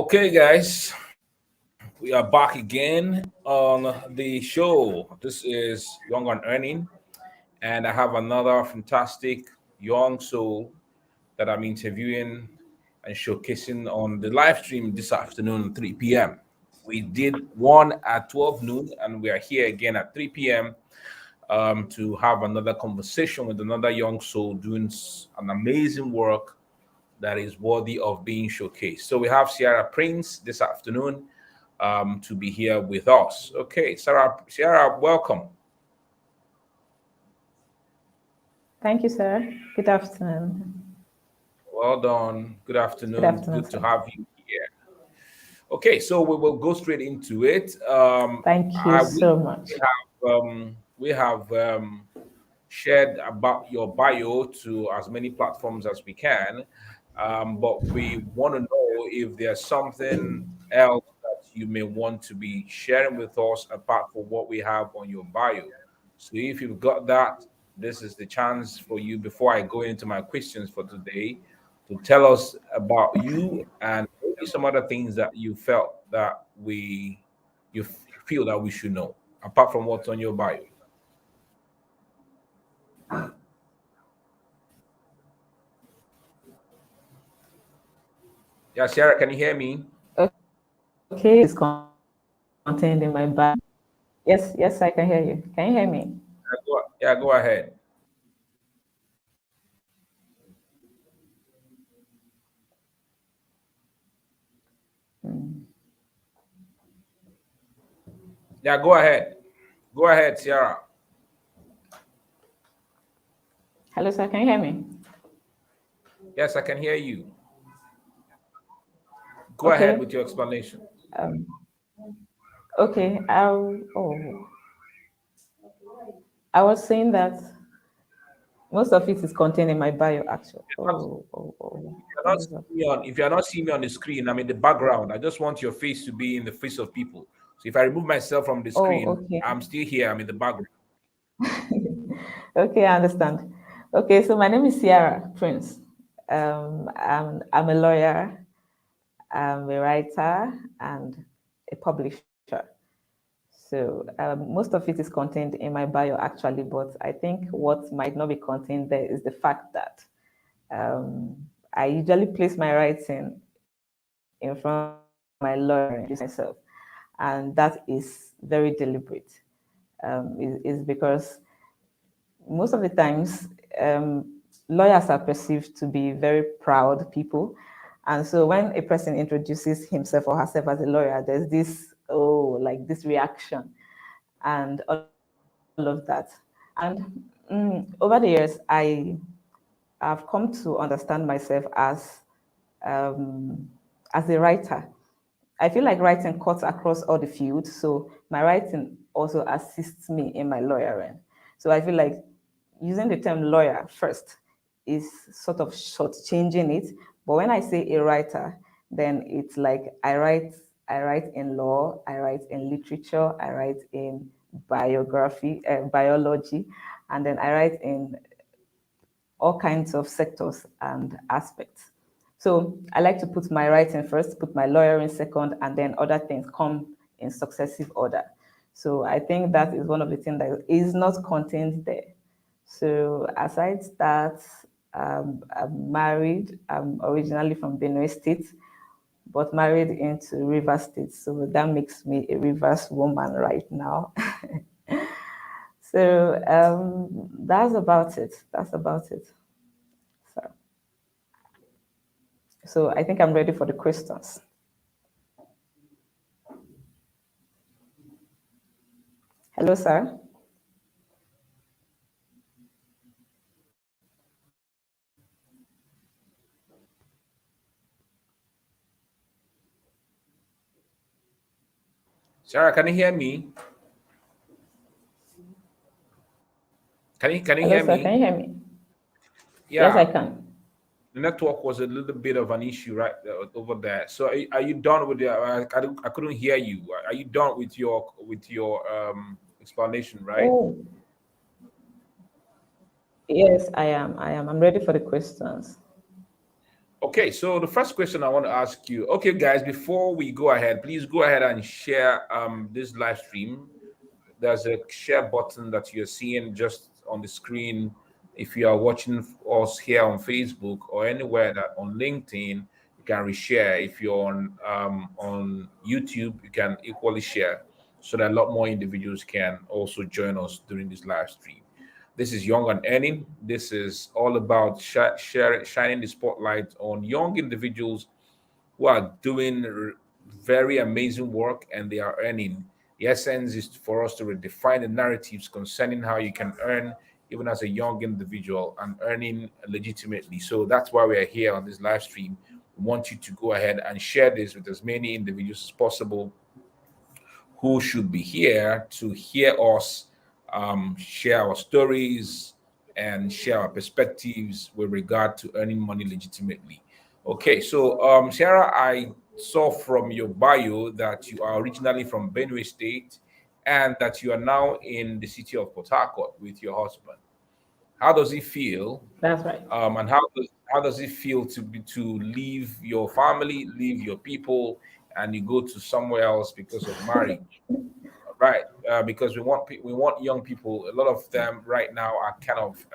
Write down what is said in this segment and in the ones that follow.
Okay, guys, we are back again on the show. This is Young on Earning, and I have another fantastic young soul that I'm interviewing and showcasing on the live stream this afternoon, 3 p.m. We did one at 12 noon, and we are here again at 3 p.m. To have another conversation with another young soul doing an amazing work that is worthy of being showcased. So we have Ciara Prince this afternoon to be here with us. Okay, Ciara, welcome. Thank you, sir. Good afternoon. Well done. Good Good afternoon. afternoon, Good to sir. have you here. Okay, so we will go straight into it. Thank you so much. We have shared about your bio to as many platforms as we can, but we want to know if there's something else that you may want to be sharing with us apart from what we have on your bio. So if you've got that, this is the chance for you before I go into my questions for today to tell us about you and maybe some other things that you felt that feel that we should know apart from what's on your bio. Yeah, Sarah, can you hear me? Okay, it's contained in my bag. Yes, I can hear you. Can you hear me? Go ahead. Mm. Yeah, go ahead. Go ahead, Ciara. Hello, sir. Can you hear me? Yes, I can hear you. Go ahead Okay. with your explanation. Um, okay. I was saying that most of it is contained in my bio, actually. What is up? If you're not seeing me on the screen, I'm in the background. I just want your face to be in the face of people. So if I remove myself from the screen, Okay. I'm still here. I'm in the background. Okay, I understand. Okay, so my name is Ciara Prince. I'm a lawyer. I'm a writer and a publisher. So most of it is contained in my bio, actually, but I think what might not be contained there is the fact that I usually place my writing in front of my lawyer and myself, and that is very deliberate. Is because most of the times lawyers are perceived to be very proud people, and so when a person introduces himself or herself as a lawyer, there's this like this reaction and all of that. And over the years, I've come to understand myself um, as a writer. I feel like writing cuts across all the fields, so my writing also assists me in my lawyering. So I feel like using the term lawyer first is sort of shortchanging it. But when I say a writer, then it's like I write in law, I write in literature, I write in biology, and then I write in all kinds of sectors and aspects. So I like to put my writing first, put my lawyering second, and then other things come in successive order. So I think that is one of the things that is not contained there. So aside that, I'm married. I'm originally from Benue State, but married into River State. So that makes me a Rivers woman right now. So that's about it. That's about it. So, so I think I'm ready for the questions. Hello, sir. Sarah, can you hear me? Can you Hello, hear sir. Can you me? hear me? Yes, I Yeah, can. the network was a little bit of an issue right over there. So are you done with the? I couldn't hear you. Are you done with your explanation? Right. Oh, yes, I am. I am. I'm ready for the questions. Okay, so the first question I want to ask you, okay, guys, before we go ahead, please go ahead and share this live stream. There's a share button that you're seeing just on the screen. If you are watching us here on Facebook or anywhere that on LinkedIn, you can reshare. If you're on YouTube, you can equally share so that a lot more individuals can also join us during this live stream. This is Young and Earning. This is all about shining the spotlight on young individuals who are doing very amazing work and they are earning. The essence is for us to redefine the narratives concerning how you can earn even as a young individual and earning legitimately. So that's why we are here on this live stream. We want you to go ahead and share this with as many individuals as possible who should be here to hear us share our stories and share our perspectives with regard to earning money legitimately. Okay, so Sarah, I saw from your bio that you are originally from Benue State and that you are now in the city of Port Harcourt with your husband. How does it feel? That's right. And how does it feel to be to leave your family, leave your people, and you go to somewhere else because of marriage? Right, because we want young people. A lot of them right now are kind of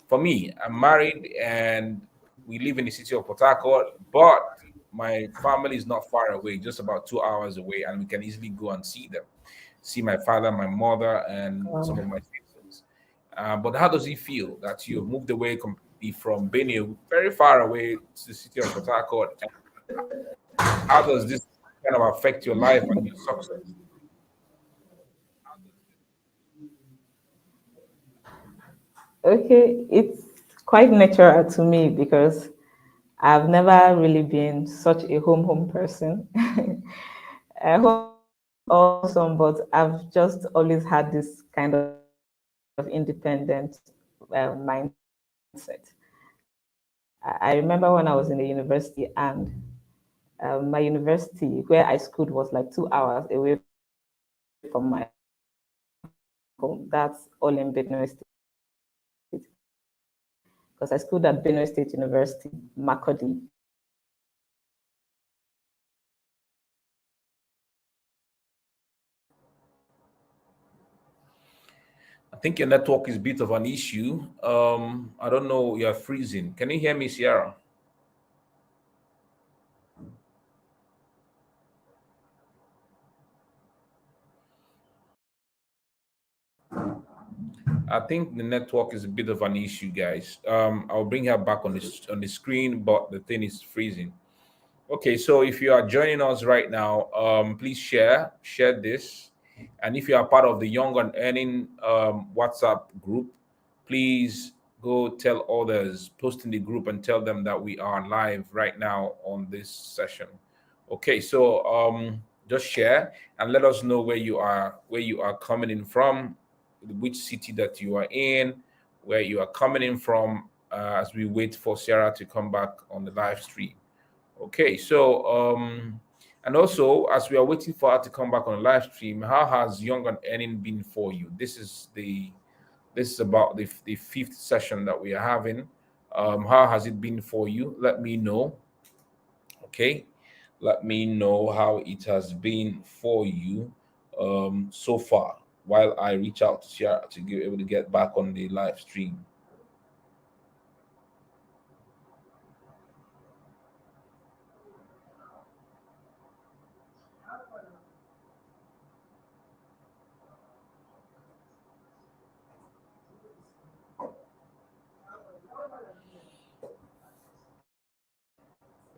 for me, I'm married and we live in the city of Port Harcourt, but my family is not far away, just about 2 hours away, and we can easily go and see them, see my father, my mother, and some of Wow. my sisters. But how does it feel that you've moved away completely from Benue, very far away, to the city of Port Harcourt? And how does this kind of affect your life and your success? Okay, it's quite natural to me because I've never really been such a home person. Home awesome, but I've just always had this kind of independent mindset. I remember when I was in the university, and my university where I schooled was like 2 hours away from my home. That's all in Benue State. Because I schooled at Benue State University, Makurdi. I think your network is a bit of an issue. I don't know. You're freezing. Can you hear me, Sierra? I think the network is a bit of an issue, guys. I'll bring her back on the screen, but the thing is freezing. Okay, so if you are joining us right now, please share this, and if you are part of the Young and Earning WhatsApp group, please go tell others, post in the group, and tell them that we are live right now on this session. Okay, so just share and let us know where you are coming in from, which city that you are in, where you are coming in from, as we wait for Sarah to come back on the live stream. Okay, so and also as we are waiting for her to come back on the live stream, how has Young and Earning been for you? This is about the fifth session that we are having. How has it been for you? Let me know. Okay, let me know how it has been for you so far while I reach out to Ciara to be able to get back on the live stream.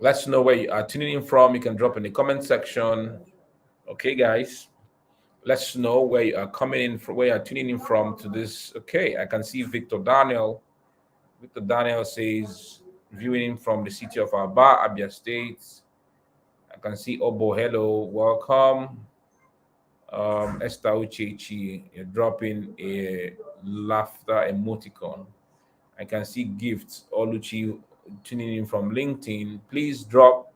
Let's know where you are tuning in from. You can drop in the comment section. Okay, guys. Let's know where you are coming in from, where you are tuning in from to this. Okay, I can see Victor Daniel. Victor Daniel says, viewing in from the city of Aba, Abia State. I can see Obo, hello, welcome. Esther Uchechi, you're dropping a laughter emoticon. I can see gifts. Oluchi tuning in from LinkedIn. Please drop.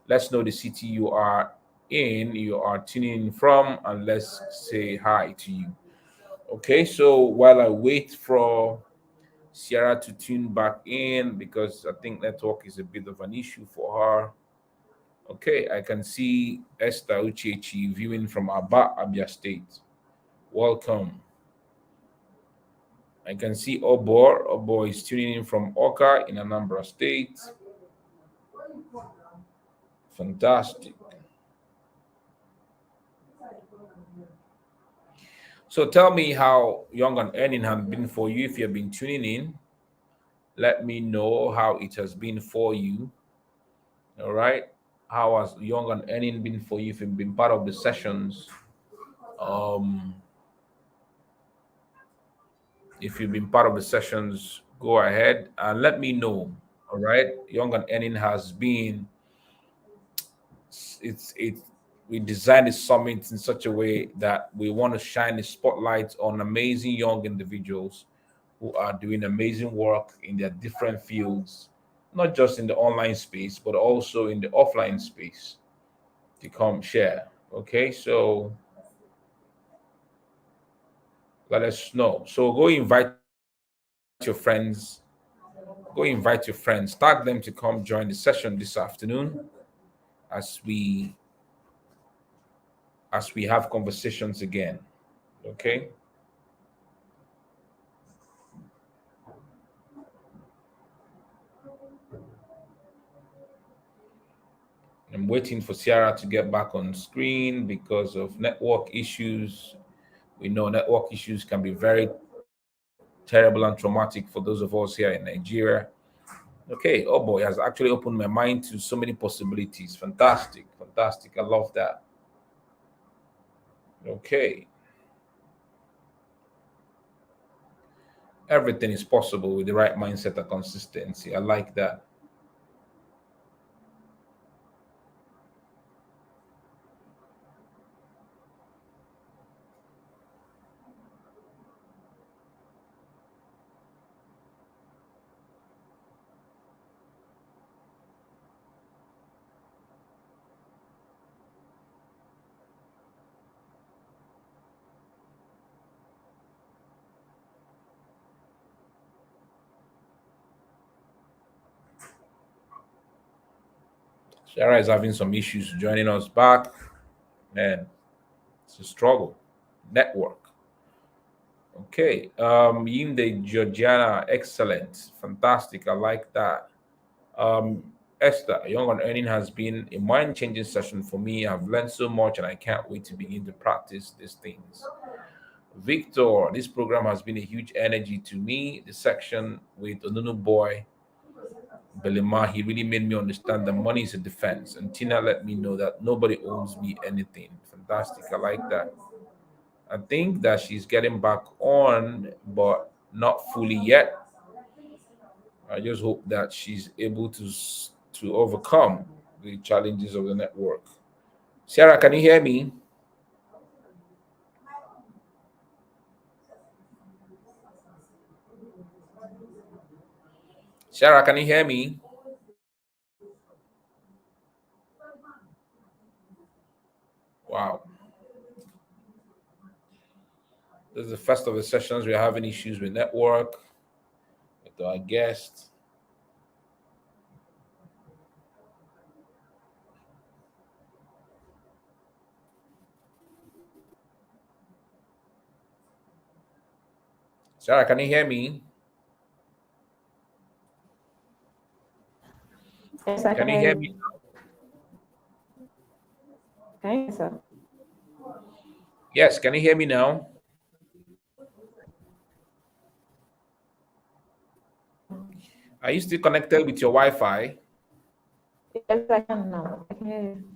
Let's know the city you are in, you are tuning in from, and let's say hi to you. Okay, so while I wait for Ciara to tune back in because I think network is a bit of an issue for her. Okay, I can see Esther Uchechi viewing from Aba, Abia State. Welcome. I can see Obor. Obor is tuning in from Oka in Anambra State. Fantastic. So tell me how Young and Earning have been for you. If you've been tuning in, let me know how it has been for you. All right. How has Young and Earning been for you if you've been part of the sessions? Um, if you've been part of the sessions, go ahead and let me know. All right. Young and Earning has been it's we designed the summit in such a way that we want to shine the spotlight on amazing young individuals who are doing amazing work in their different fields, not just in the online space, but also in the offline space to come share. Okay, so let us know. So go invite your friends, tag them to come join the session this afternoon as we have conversations again. Okay. I'm waiting for Ciara to get back on screen because of network issues. We know network issues can be very terrible and traumatic for those of us here in Nigeria. Okay, oh boy, has actually opened my mind to so many possibilities. Fantastic, fantastic. I love that. Okay, everything is possible with the right mindset and consistency. I like that. Ciara is having some issues joining us back. Man, it's a struggle. Network. Okay. Yinde Georgiana, excellent. Fantastic. I like that. Um, Esther, Young on Earning has been a mind changing session for me. I've learned so much and I can't wait to begin to practice these things. Victor, this program has been a huge energy to me. The section with Onunu Boy, Belima, he really made me understand that money is a defense. And Tina let me know that nobody owes me anything. Fantastic. I like that. I think that she's getting back on, but not fully yet. I just hope that she's able to overcome the challenges of the network. Sarah, can you hear me? Sarah, can you hear me? Wow. This is the first of the sessions we're having issues with network with our guest. Sarah, can you hear me? Yes, I Can can you hear hear you. me? Can you hear me, sir? Yes, can you hear me now? Are you still connected with your Wi-Fi? Yes, I can now. I can hear you.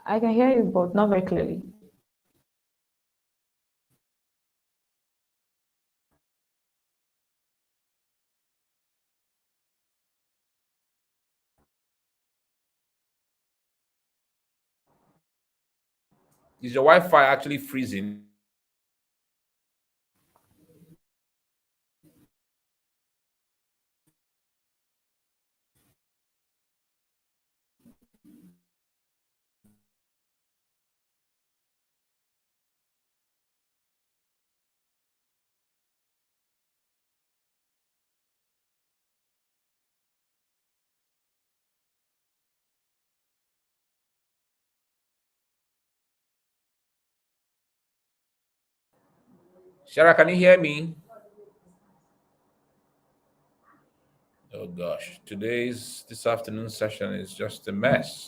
I can hear you, but not very clearly. Is your Wi-Fi actually freezing? Ciara, can you hear me? Oh gosh, this afternoon session is just a mess.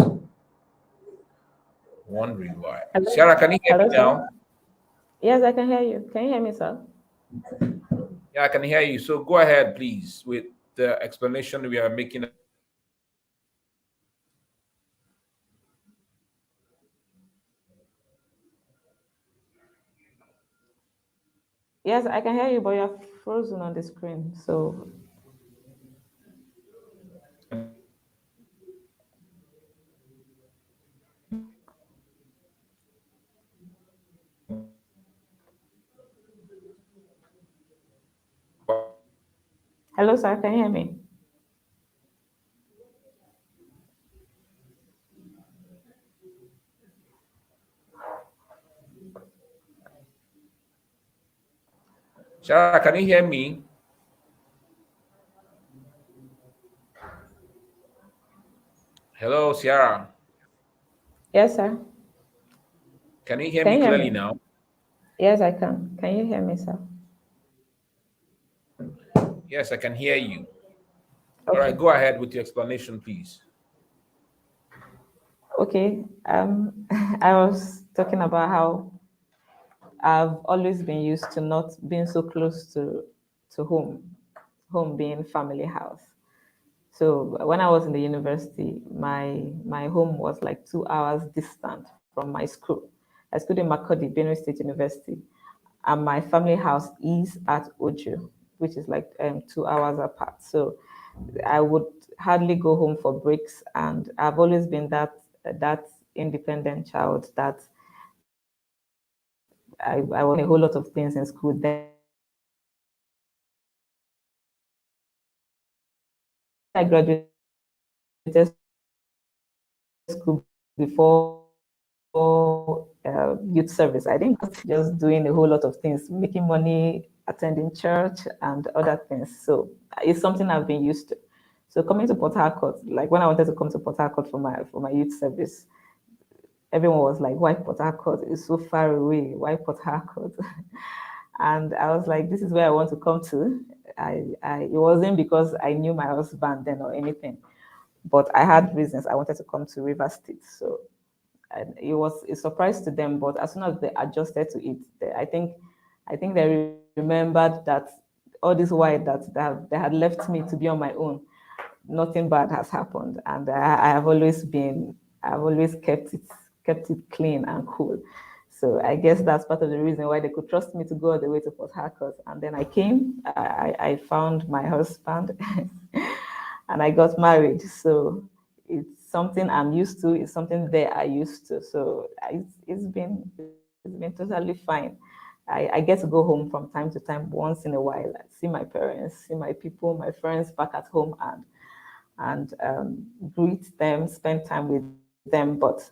Wondering why. Hello, Ciara, can you hear me hello, sir. now? Yes, I can hear you. Can you hear me, sir? Yeah, I can hear you. So go ahead, please, with the explanation we are making. Yes, I can hear you, but you're frozen on the screen. So, hello, sir. Can you hear me? Ciara, can you hear me? Hello, Ciara. Yes, sir. Can you hear Can me you hear clearly me? now? Yes, I can. Can you hear me, sir? Yes, I can hear you. All right, Okay. go ahead with your explanation, please. Okay. I was talking about how I've always been used to not being so close to home being family house. So when I was in the university, my home was like 2 hours distant from my school. I studied in Makodi, Benue State University, and my family house is at Oju, which is like 2 hours apart. So I would hardly go home for breaks, and I've always been that independent child that I was doing a whole lot of things in school. Then I graduated school before youth service. I think just doing a whole lot of things, making money, attending church, and other things. So it's something I've been used to. So coming to Port Harcourt, like when I wanted to come to Port Harcourt for my youth service, everyone was like, "Why Port Harcourt? It's so far away. Why Port Harcourt?" And I was like, "This is where I want to come to." It wasn't because I knew my husband then or anything, but I had reasons. I wanted to come to River State, so and it was a surprise to them. But as soon as they adjusted to it, I think they remembered that all this while that they had left me to be on my own, nothing bad has happened, and I've always kept it clean and cool. So I guess that's part of the reason why they could trust me to go all the way to Port Harcourt. And then I came, I found my husband, and I got married. So it's something I'm used to. It's something they are used to. So it's been totally fine. I get to go home from time to time once in a while, see my parents, see my people, my friends back at home, and greet them, spend time with them. But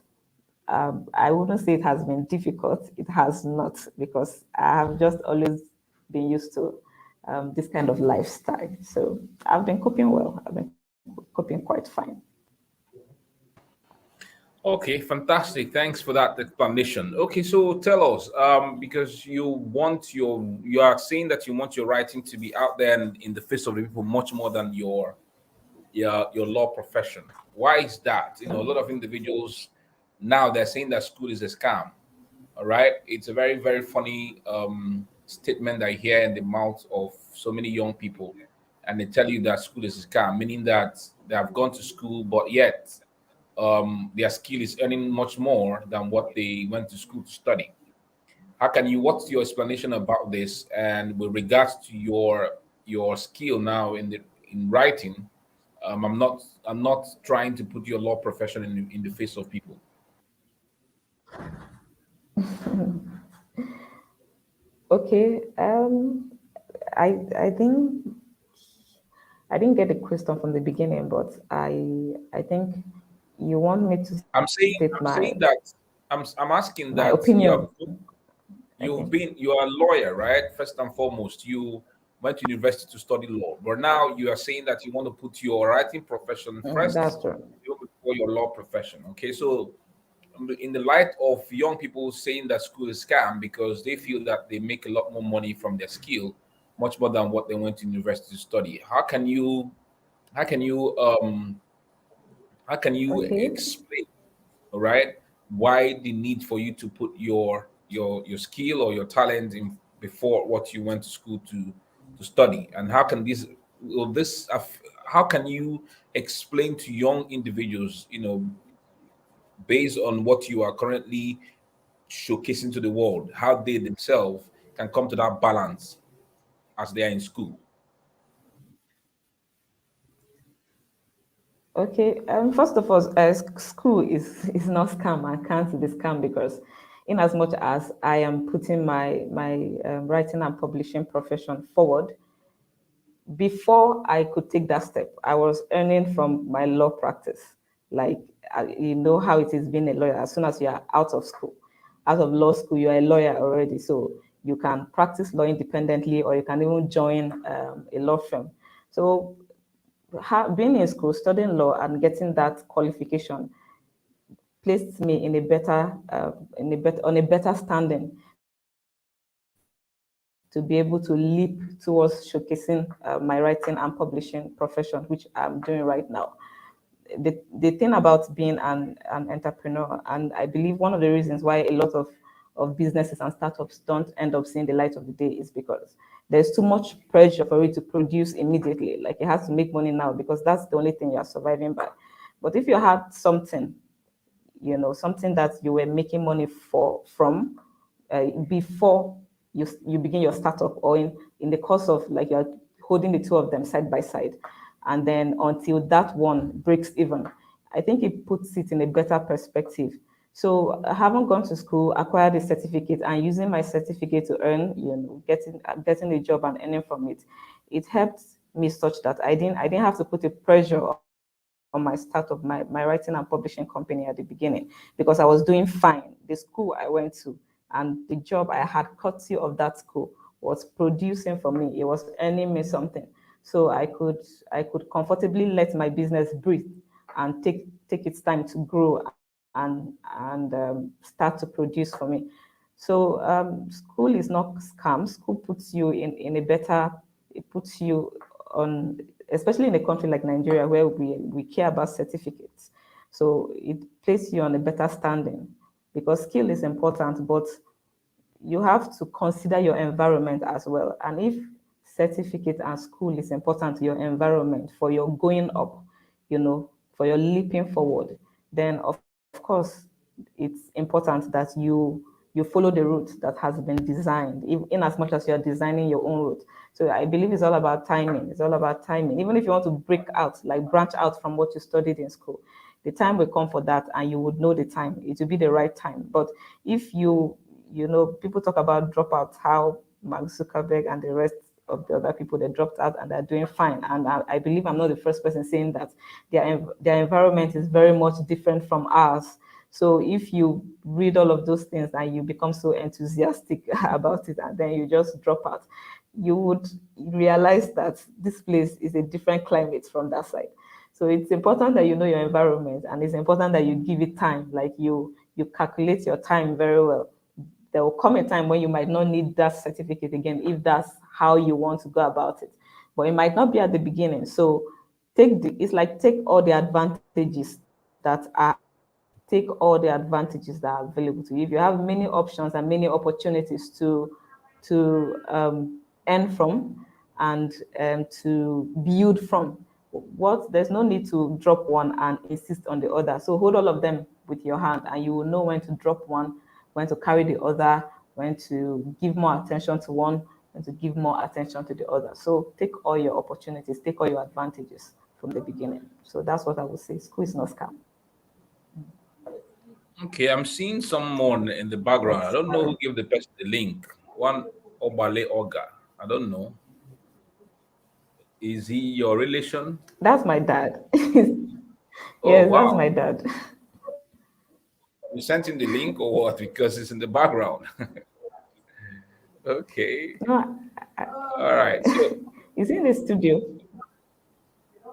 I wouldn't say it has been difficult. It has not, because I have just always been used to this kind of lifestyle. So I've been coping well. I've been coping quite fine. Okay, fantastic. Thanks for that explanation. Okay, so tell us, because you are saying that you want your writing to be out there and in the face of the people much more than your law profession. Why is that? You know, a lot of individuals now they're saying that school is a scam. All right, it's a very very funny statement I hear in the mouth of so many young people, and they tell you that school is a scam, meaning that they have gone to school, but yet their skill is earning much more than what they went to school to study. How can you? What's your explanation about this? And with regards to your skill now in writing, I'm not trying to put your law profession in the face of people. Okay. I think I didn't get the question from the beginning, but I think you want me to state I'm saying that I'm asking my that opinion. you've Okay. been you are a lawyer, right? First and foremost, you went to university to study law, but now you are saying that you want to put your writing profession That's first true. before your law profession. Okay, so in the light of young people saying that school is scam because they feel that they make a lot more money from their skill, much more than what they went to university to study. How can you how can you Okay. explain, all right, why the need for you to put your skill or your talent in before what you went to school to study, and how can this will this how can you explain to young individuals, based on what you are currently showcasing to the world, how they themselves can come to that balance as they are in school? Okay. First of all, school is not scam. I can't be scam because, in as much as I am putting my writing and publishing profession forward, before I could take that step, I was earning from my law practice. Like, you know how it is being a lawyer. As soon as you are out of school, out of law school, you are a lawyer already. So you can practice law independently, or you can even join a law firm. So being in school, studying law, and getting that qualification placed me in a better standing to be able to leap towards showcasing my writing and publishing profession, which I'm doing right now. The thing about being an entrepreneur, and I believe one of the reasons why a lot of businesses and startups don't end up seeing the light of the day, is because there's too much pressure for it to produce immediately. Like, it has to make money now because that's the only thing you're surviving by. But if you had something, something that you were making money from before you begin your startup, or in the course of, like, you're holding the two of them side by side, and then until that one breaks even, I think it puts it in a better perspective. So I haven't gone to school, acquired a certificate, and using my certificate to earn, getting a job and earning from it, it helped me such that I didn't have to put a pressure on my start of my writing and publishing company at the beginning, because I was doing fine. The school I went to and the job I had courtesy of that school was producing for me. It was earning me something. So I could comfortably let my business breathe and take its time to grow and start to produce for me. So school is not scam. School puts you in a better, it puts you on, especially in a country like Nigeria, where we care about certificates. So it places you on a better standing, because skill is important, but you have to consider your environment as well. And if certificate and school is important to your environment for your going up, for your leaping forward, then of course it's important that you follow the route that has been designed, in as much as you're designing your own route. So I believe it's all about timing. It's all about timing. Even if you want to break out, like branch out from what you studied in school, the time will come for that, and you would know the time. It will be the right time. But if people talk about dropouts, how Mark Zuckerberg and the rest of the other people, they dropped out and they're doing fine. And I believe I'm not the first person saying that. Their environment is very much different from ours. So if you read all of those things and you become so enthusiastic about it, and then you just drop out, you would realize that this place is a different climate from that side. So it's important that you know your environment, and it's important that you give it time. Like, you calculate your time very well. There will come a time when you might not need that certificate again, if that's how you want to go about it. But it might not be at the beginning. So take all the advantages that are available to you. If you have many options and many opportunities to earn from, and to build from, there's no need to drop one and insist on the other. So hold all of them with your hand, and you will know when to drop one, when to carry the other, when to give more attention to one, when to give more attention to the other. So take all your opportunities, take all your advantages from the beginning. So that's what I would say. School is not scam. Okay, I'm seeing someone in the background. I That's don't know who gave the person the link. One Obale Oga. I don't know. Is he your relation? that's my dad. Oh Yes, that's wow. my dad. You sent him the link or what? Because it's in the background. Okay. No, All right. So he's in the studio.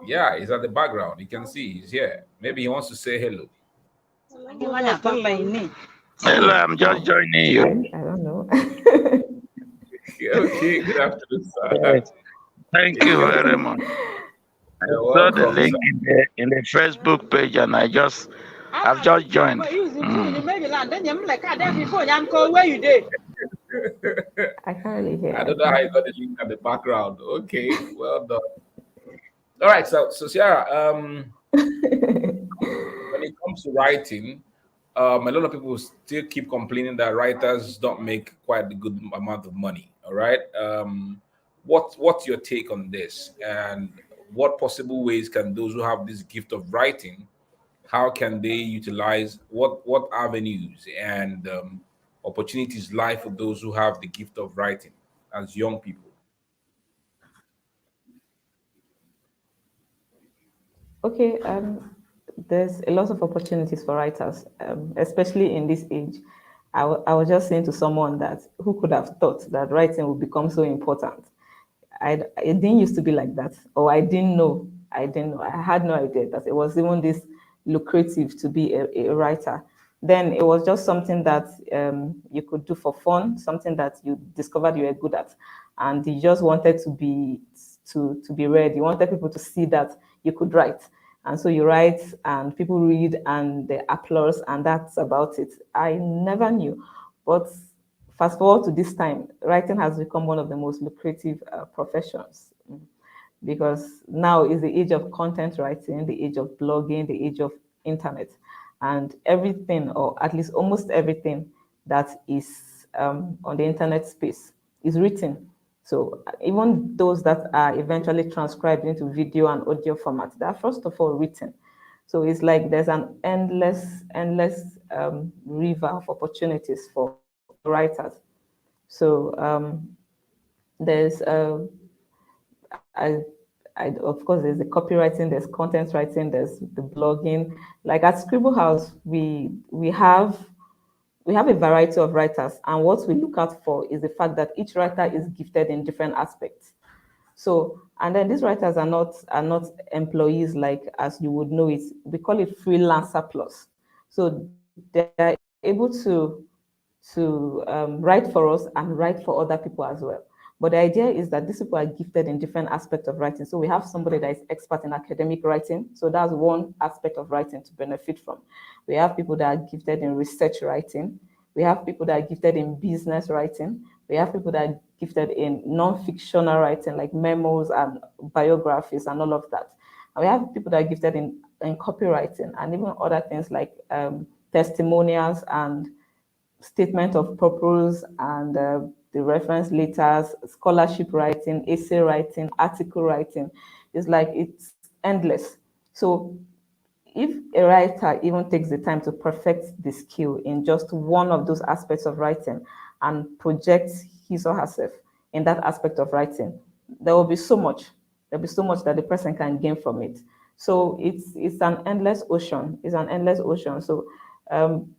yeah, he's at the background. You can see he's here. Maybe he wants to say hello. Hello, I'm just joining you. I don't know. Okay, good afternoon, sir. Yes, thank you very much. I You're saw the welcome, link sir. in the Facebook page, and I've just joined. I can't really hear. I I don't know how you think. got the link at the background. Okay, well done. All right, so Ciara, when it comes to writing, a lot of people still keep complaining that writers don't make quite a good amount of money. All right, what's your take on this, and what possible ways can those who have this gift of writing, how can they utilize what avenues and opportunities lie for those who have the gift of writing as young people? Okay, there's a lot of opportunities for writers, especially in this age. I was just saying to someone that who could have thought that writing would become so important. It didn't used to be like that, or I didn't know. I didn't know. I had no idea that it was even this lucrative to be a writer. Then it was just something that you could do for fun, something that you discovered you were good at, and you just wanted to be read. You wanted people to see that you could write, and so you write, and people read, and they applause, and that's about it. I never knew, but fast forward to this time, writing has become one of the most lucrative professions because now is the age of content writing, the age of blogging, the age of internet, and everything, or at least almost everything that is on the internet space is written. So even those that are eventually transcribed into video and audio format, they are first of all written. So it's like there's an endless river of opportunities for writers. So there's I, of course there's the copywriting, there's content writing, there's the blogging. Like at Scribble House, we have a variety of writers, and what we look out for is the fact that each writer is gifted in different aspects. So, and then these writers are not employees like as you would know it. We call it freelancer plus. So they're able to write for us and write for other people as well. But the idea is that these people are gifted in different aspects of writing. So we have somebody that is expert in academic writing. So that's one aspect of writing to benefit from. We have people that are gifted in research writing. We have people that are gifted in business writing. We have people that are gifted in non-fictional writing, like memos and biographies and all of that. And we have people that are gifted in copywriting and even other things like testimonials and statement of purpose and the reference letters, scholarship writing, essay writing, article writing. It's like it's endless. So if a writer even takes the time to perfect the skill in just one of those aspects of writing and projects his or herself in that aspect of writing, there will be so much. There'll be so much that the person can gain from it. So it's an endless ocean. It's an endless ocean. So um,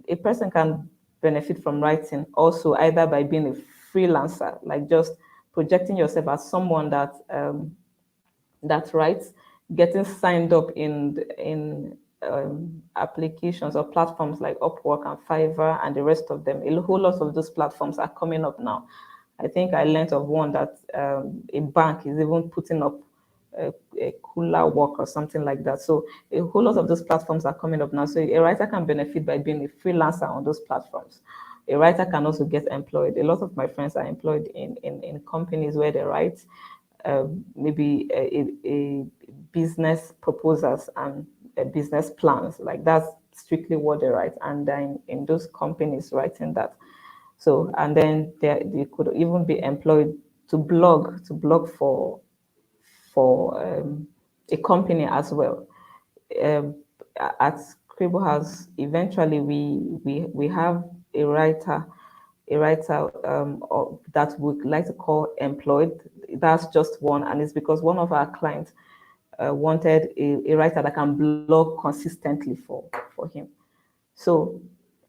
a person can benefit from writing also either by being a freelancer, like just projecting yourself as someone that writes, getting signed up in applications or platforms like Upwork and Fiverr and the rest of them. A whole lot of those platforms are coming up now. I think I learned of one that a bank is even putting up a cooler work or something like that. So a whole lot of those platforms are coming up now. So a writer can benefit by being a freelancer on those platforms. A writer can also get employed. A lot of my friends are employed in companies where they write maybe a business proposals and business plans. Like that's strictly what they write. And then in those companies writing that. So, and then they could even be employed to blog for a company as well. Um, at Scribble House, eventually we have a writer that we like to call employed. That's just one, and it's because one of our clients wanted a writer that can blog consistently for him. So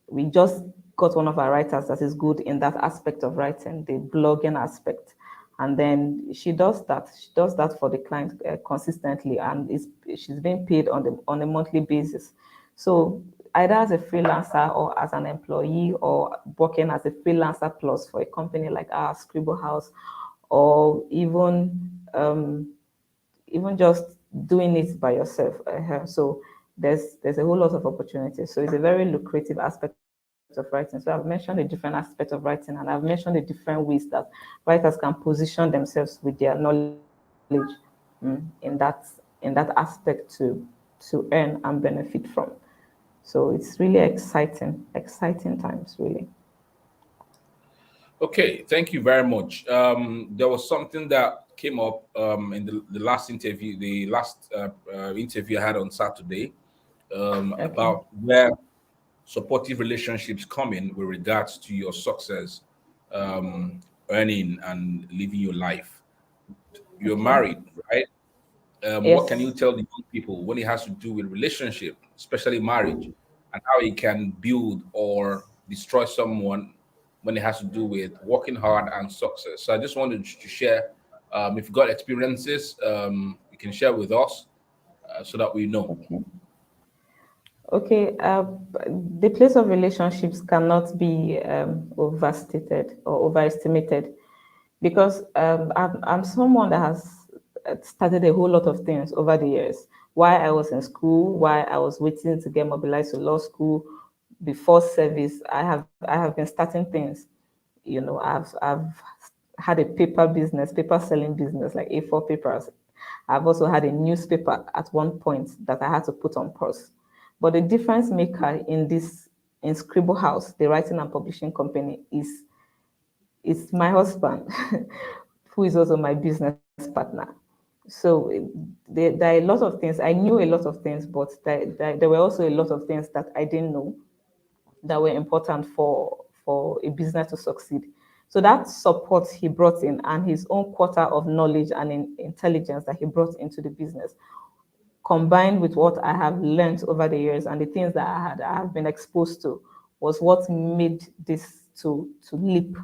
we just got one of our writers that is good in that aspect of writing, the blogging aspect. And then she does that. She does that for the client consistently, and she's being paid on a monthly basis. So either as a freelancer or as an employee or working as a freelancer plus for a company like our Scribble House, or even just doing it by yourself. So there's a whole lot of opportunities. So it's a very lucrative aspect of writing. So I've mentioned a different aspect of writing, and I've mentioned the different ways that writers can position themselves with their knowledge in that aspect to earn and benefit from. So it's really exciting times, really. Okay, thank you very much. There was something that came up in the last interview, the last interview I had on Saturday, Okay. about where supportive relationships come in with regards to your success, earning and living your life. You're Okay. married, right? What can you Yes. tell the young people when it has to do with relationship, especially marriage, and how it can build or destroy someone when it has to do with working hard and success? So I just wanted to share, if you've got experiences, you can share with us so that we know. Okay. Okay. The place of relationships cannot be overstated or overestimated, because I'm someone that has started a whole lot of things over the years. While I was in school, while I was waiting to get mobilized to law school, before service, I have been starting things. I've had a paper selling business, like A4 papers. I've also had a newspaper at one point that I had to put on pause. But the difference maker in Scribble House, the writing and publishing company, is my husband, who is also my business partner. So there are a lot of things. I knew a lot of things, but there were also a lot of things that I didn't know that were important for a business to succeed. So that support he brought in, and his own quota of knowledge and intelligence that he brought into the business, combined with what I have learned over the years and the things that I have been exposed to, was what made this to leap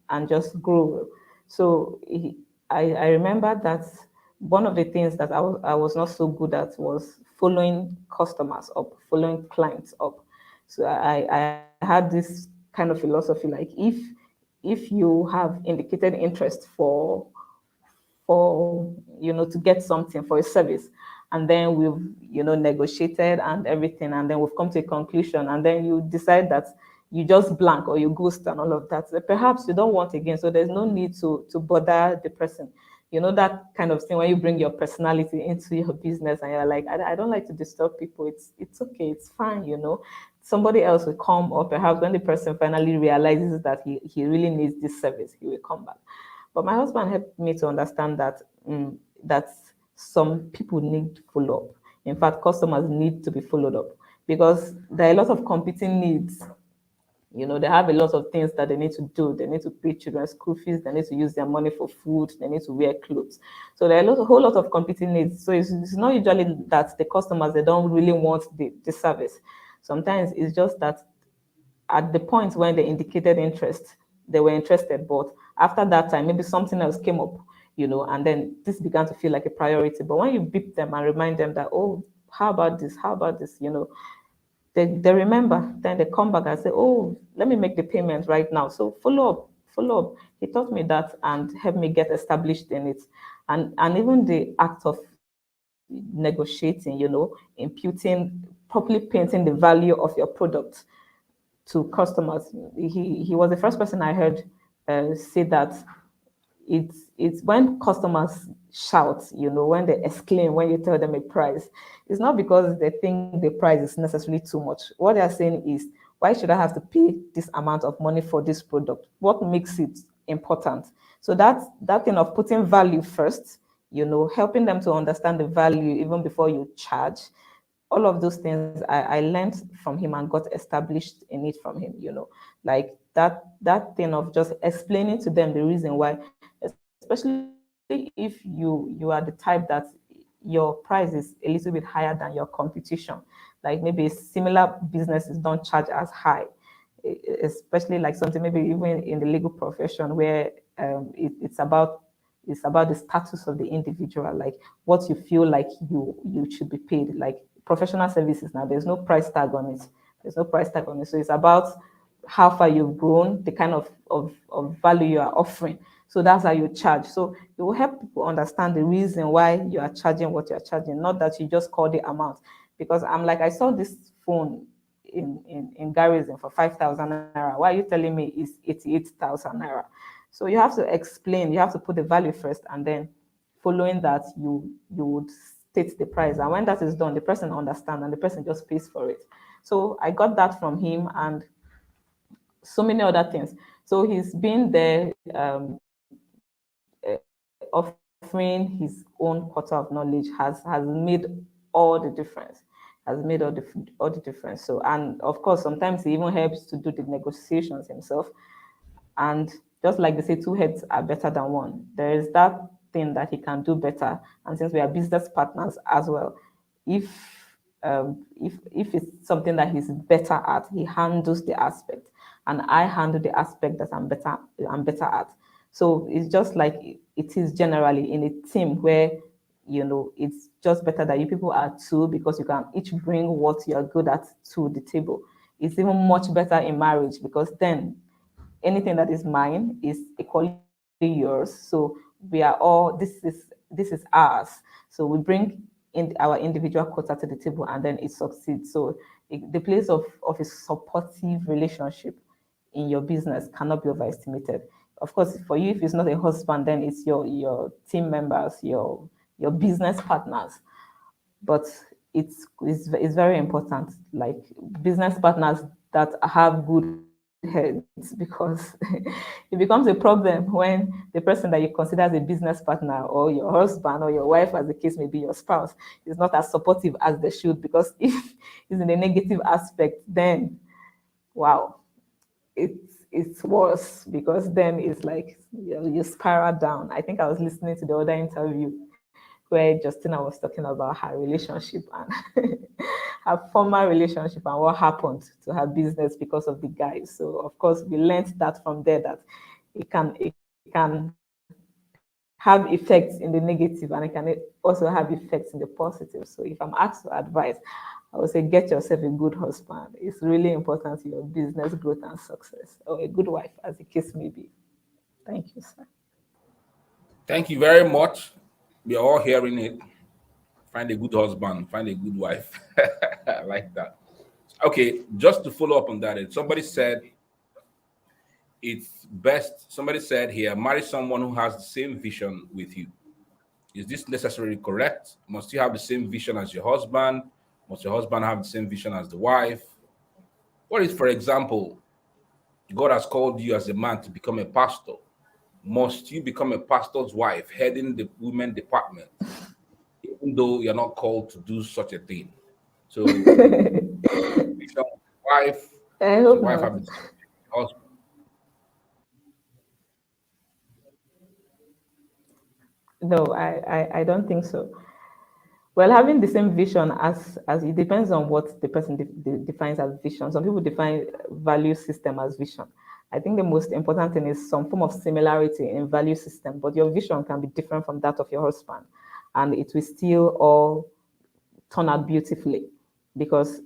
and just grow. So I remember that one of the things that I was not so good at was following customers up, following clients up. So I had this kind of philosophy, like if you have indicated interest for to get something for a service, and then we've negotiated and everything, and then we've come to a conclusion, and then you decide that you just blank or you ghost and all of that, perhaps you don't want again. So there's no need to bother the person. That kind of thing, when you bring your personality into your business and you're like, I don't like to disturb people. It's okay, it's fine. Somebody else will come, or perhaps when the person finally realizes that he really needs this service, he will come back. But my husband helped me to understand that some people need follow up. In fact, customers need to be followed up, because there are a lot of competing needs. They have a lot of things that they need to do. They need to pay children's school fees. They need to use their money for food. They need to wear clothes. So there are a whole lot of competing needs. So it's not usually that the customers, they don't really want the service. Sometimes it's just that at the point when they indicated interest, they were interested, but after that time, maybe something else came up, and then this began to feel like a priority. But when you beep them and remind them that, oh, how about this? How about this? They remember, then they come back and say, oh, let me make the payment right now. So follow up. He taught me that and helped me get established in it. And even the act of negotiating, imputing, properly painting the value of your product to customers. He was the first person I heard say that it's when customers shout, when they exclaim when you tell them a price, it's not because they think the price is necessarily too much. What they are saying is, why should I have to pay this amount of money for this product? What makes it important? So that thing of putting value first, helping them to understand the value even before you charge, all of those things I learned from him and got established in it from him, like that thing of just explaining to them the reason why, especially if you are the type that your price is a little bit higher than your competition. Like maybe similar businesses don't charge as high, especially like something maybe even in the legal profession where it's about the status of the individual, like what you feel like you should be paid. Like professional services now, there's no price tag on it. There's no price tag on it. So it's about how far you've grown, the kind of value you are offering. So that's how you charge. So it will help people understand the reason why you are charging what you are charging, not that you just call the amount. Because I'm like, I saw this phone in Garrison for 5,000 naira. Why are you telling me it's 88,000 naira? So you have to explain, you have to put the value first, and then following that, you would state the price. And when that is done, the person understands and the person just pays for it. So I got that from him, and so many other things. So he's been there, offering his own quarter of knowledge has made all the difference. Has made all the difference. So, and of course, sometimes he even helps to do the negotiations himself. And just like they say, two heads are better than one. There is that thing that he can do better. And since we are business partners as well, if if it's something that he's better at, he handles the aspect, and I handle the aspect that I'm better at. So it's just like it is generally in a team where it's just better that you people are two, because you can each bring what you are good at to the table. It's even much better in marriage, because then anything that is mine is equally yours. So we are all, this is ours. So we bring in our individual quota to the table, and then it succeeds. So the place of a supportive relationship in your business cannot be overestimated. Of course, for you, if it's not a husband, then it's your team members, your business partners. But it's very important, like business partners that have good heads, because it becomes a problem when the person that you consider as a business partner, or your husband or your wife, as the case may be, your spouse, is not as supportive as they should. Because if it's in a negative aspect, then wow, it's worse, because then it's like you spiral down. I think I was listening to the other interview where Justina was talking about her relationship and her former relationship, and what happened to her business because of the guys. So of course we learned that from there, that it can have effects in the negative, and it can also have effects in the positive. So if I'm asked for advice, I would say get yourself a good husband. It's really important to your business growth and success, or a good wife, as the case may be. Thank you, sir. Thank you very much. We are all hearing it. Find a good husband, find a good wife. I like that. Okay, just to follow up on that, somebody said it's best. Somebody said here, marry someone who has the same vision with you. Is this necessarily correct? Must you have the same vision as your husband? Must your husband have the same vision as the wife? What if, for example, God has called you as a man to become a pastor? Must you become a pastor's wife, heading the women department, even though you're not called to do such a thing? So, become wife, I so hope wife not. have the same husband. No, I don't think so. Well, having the same vision, as it depends on what the person defines as vision. Some people define value system as vision. I think the most important thing is some form of similarity in value system, but your vision can be different from that of your husband, and it will still all turn out beautifully. Because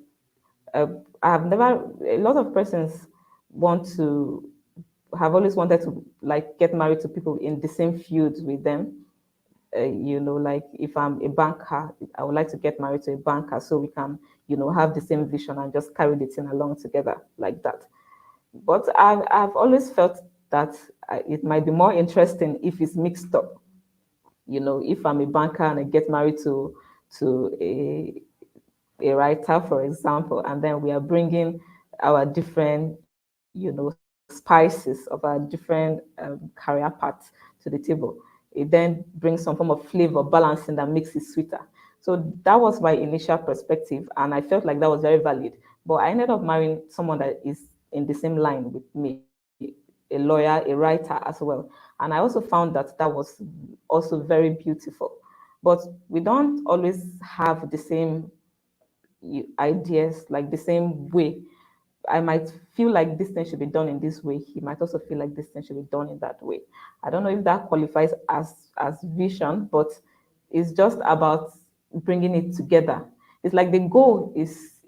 uh, I have never, a lot of persons want to, have always wanted to like get married to people in the same field with them. Like if I'm a banker, I would like to get married to a banker, so we can, have the same vision and just carry the thing along together like that. But I've always felt that it might be more interesting if it's mixed up. If I'm a banker and I get married to a writer, for example, and then we are bringing our different, spices of our different career paths to the table. It then brings some form of flavor balancing that makes it sweeter. So that was my initial perspective, and I felt like that was very valid. But I ended up marrying someone that is in the same line with me, a lawyer, a writer as well. And I also found that that was also very beautiful. But we don't always have the same ideas, like the same way. I might feel like this thing should be done in this way. He might also feel like this thing should be done in that way. I don't know if that qualifies as vision, but it's just about bringing it together. It's like the goal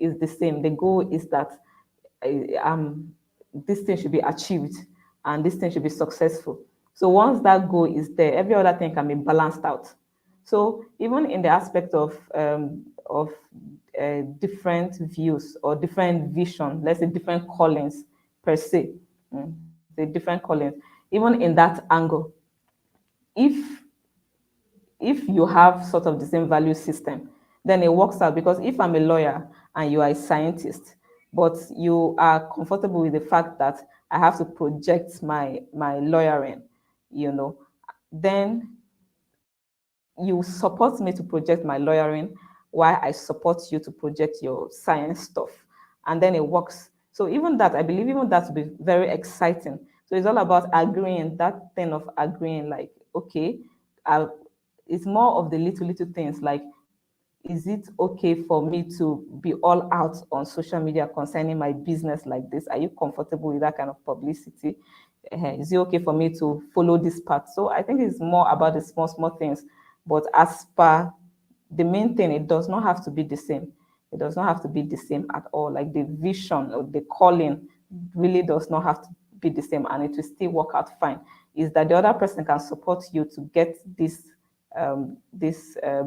is the same. The goal is that this thing should be achieved and this thing should be successful. So once that goal is there, every other thing can be balanced out. So even in the aspect of different views or different vision, let's say different callings per se, the different callings, even in that angle, if you have sort of the same value system, then it works out. Because if I'm a lawyer and you are a scientist, but you are comfortable with the fact that I have to project my lawyering, then you support me to project my lawyering while I support you to project your science stuff. And then it works. So even that, I believe even that will be very exciting. So it's all about agreeing, that thing of agreeing, like, okay, it's more of the little things, like, is it okay for me to be all out on social media concerning my business like this? Are you comfortable with that kind of publicity? Is it okay for me to follow this path? So I think it's more about the small things. But as per the main thing, it does not have to be the same. It does not have to be the same at all. Like the vision or the calling really does not have to be the same, and it will still work out fine. Is that the other person can support you to get this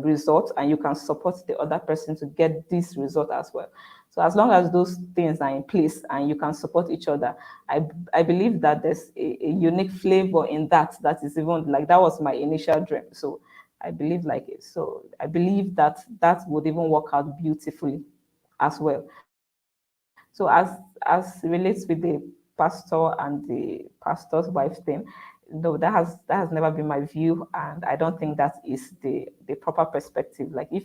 result, and you can support the other person to get this result as well. So as long as those things are in place and you can support each other, I believe that there's a unique flavor in that is even like, that was my initial dream. So I believe like it. So I believe that would even work out beautifully as well. So as relates with the pastor and the pastor's wife thing, no, that has never been my view, and I don't think that is the proper perspective. Like, if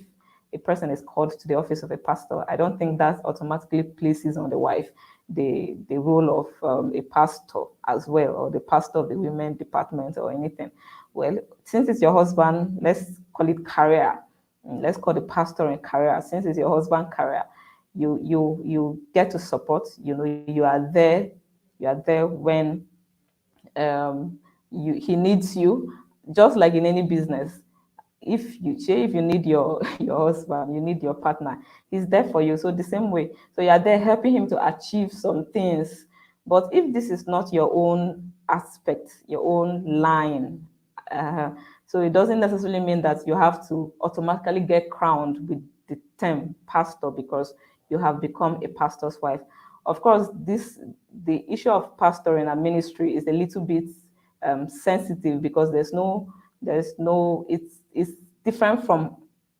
a person is called to the office of a pastor, I don't think that automatically places on the wife the role of a pastor as well, or the pastor of the women department or anything. Well, since it's your husband, let's call it career. Let's call the pastor in career. Since it's your husband career, you get to support. You are there. You are there when he needs you, just like in any business. If you need your husband, you need your partner, he's there for you. So the same way, so you are there helping him to achieve some things. But if this is not your own aspect, your own line, so it doesn't necessarily mean that you have to automatically get crowned with the term pastor because you have become a pastor's wife. Of course, the issue of pastoring and ministry is a little bit sensitive, because it's different from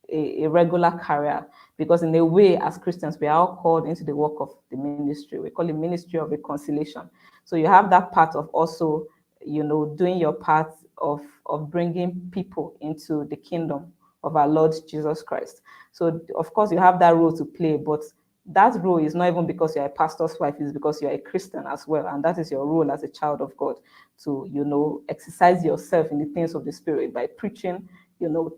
a regular career, because in a way, as Christians, we are all called into the work of the ministry. We call it ministry of reconciliation. So you have that part of also, doing your part of bringing people into the kingdom of our Lord Jesus Christ. So of course you have that role to play, but that role is not even because you're a pastor's wife, it's because you're a Christian as well. And that is your role as a child of God, to, exercise yourself in the things of the Spirit by preaching,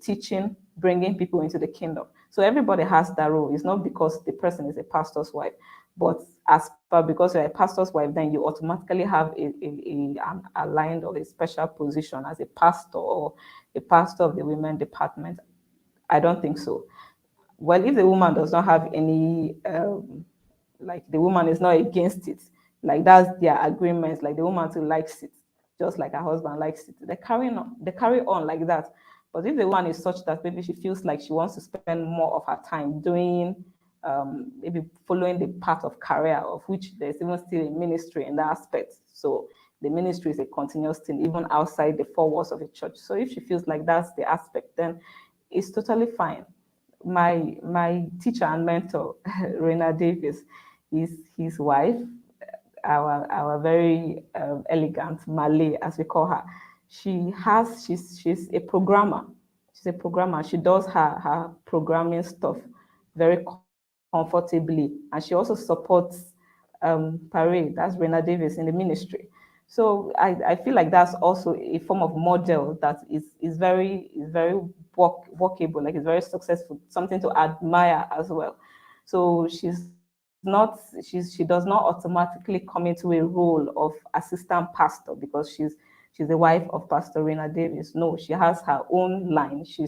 teaching, bringing people into the kingdom. So everybody has that role. It's not because the person is a pastor's wife, but because you're a pastor's wife, then you automatically have an aligned or a special position as a pastor or a pastor of the women department. I don't think so. Well, if the woman does not have any, like the woman is not against it, like that's their agreement, like the woman too likes it, just like her husband likes it, they carry on like that. But if the woman is such that maybe she feels like she wants to spend more of her time doing, maybe following the path of career, of which there's even still a ministry in that aspect. So the ministry is a continuous thing, even outside the four walls of a church. So if she feels like that's the aspect, then it's totally fine. My teacher and mentor, Rena Davis, is his wife, our very elegant Malay, as we call her. She's a programmer. She's a programmer. She does her programming stuff very comfortably, and she also supports Parade. That's Rena Davis in the ministry. So I feel like that's also a form of model that is very workable, like it's very successful, something to admire as well. So she does not automatically come into a role of assistant pastor because she's the wife of Pastor Rena Davis. No, she has her own line. She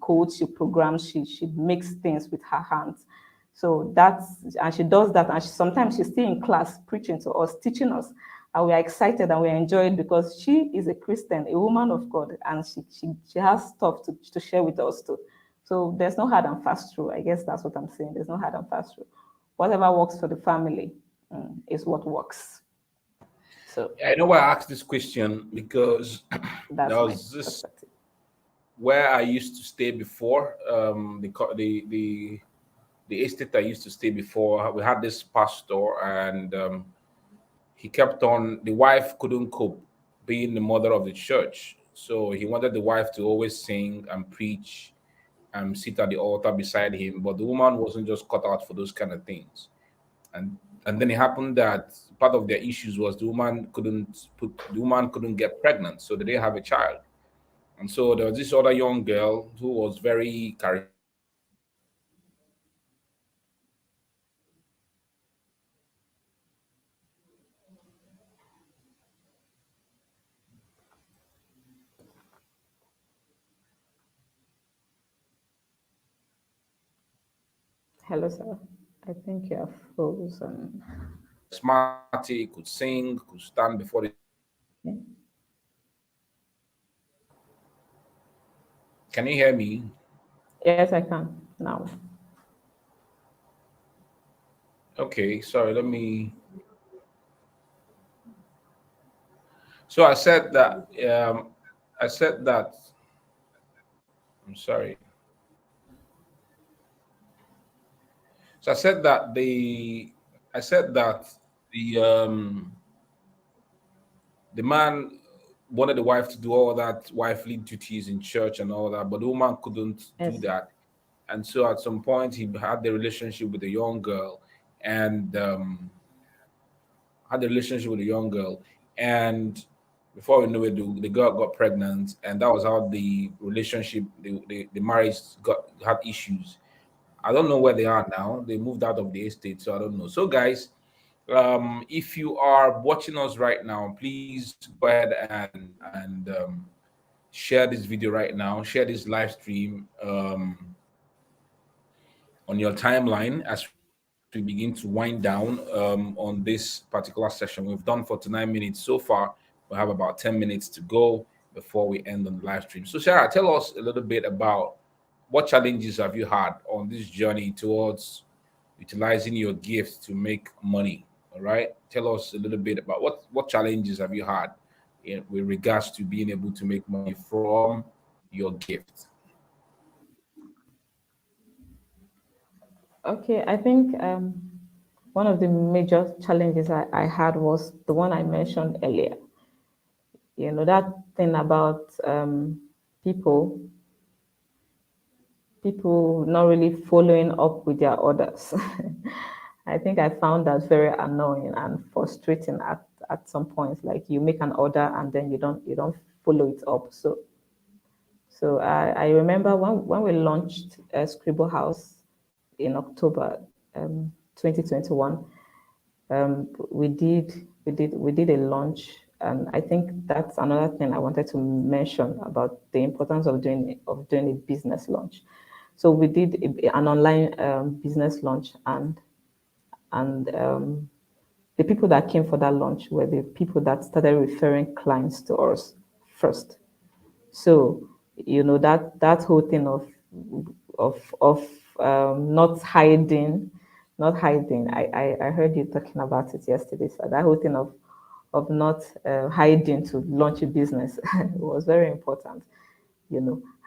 codes, she programs, she makes things with her hands. So and she does that, and sometimes she's still in class preaching to us, teaching us, and we are excited and we enjoy it because she is a Christian, a woman of God, and she has stuff to share with us too. So there's no hard and fast rule. I guess that's what I'm saying. There's no hard and fast rule. Whatever works for the family is what works. So I know why I asked this question because that's there my was this perspective. where I used to stay before the estate I used to stay before. We had this pastor, and he kept on. The wife couldn't cope being the mother of the church, so he wanted the wife to always sing and preach and sit at the altar beside him. But the woman wasn't just cut out for those kind of things. And and then it happened that part of their issues was the woman couldn't get pregnant, so they didn't have a child. And so there was this other young girl who was very charismatic, and Hello, sir. I think you're frozen. charismatic, could sing, could stand before the. Okay. Can you hear me? Yes, I can now. Okay, sorry, let me. So I said that I said that I'm sorry. So I said that the um the man wanted the wife to do all that wifely duties in church and all that, but the woman couldn't do Yes. that. And so at some point he had the relationship with a young girl, and had a relationship with a young girl, and before we knew it, the girl got pregnant, and that was how the relationship, the marriage got had issues. I don't know where they are now. They moved out of the estate, so I don't know. So, guys, if you are watching us right now, please go ahead and share this video right now. Share this live stream on your timeline as we begin to wind down on this particular session. We've done 49 minutes so far. We have about 10 minutes to go before we end on the live stream. So, Sarah, tell us a little bit about what challenges have you had on this journey towards utilizing your gift to make money. All right. Tell us a little bit about what challenges have you had with regards to being able to make money from your gift. Okay, I think one of the major challenges I had was the one I mentioned earlier. You know, that thing about people people not really following up with their orders. I think I found that very annoying and frustrating at some points. Like you make an order and then you don't follow it up. So I remember when we launched Scribble House in October 2021. We did a launch, and I think that's another thing I wanted to mention about the importance of doing a business launch. So we did an online business launch, and the people that came for that launch were the people that started referring clients to us first. So that whole thing of not hiding. I heard you talking about it yesterday. So that whole thing of not hiding to launch a business was very important.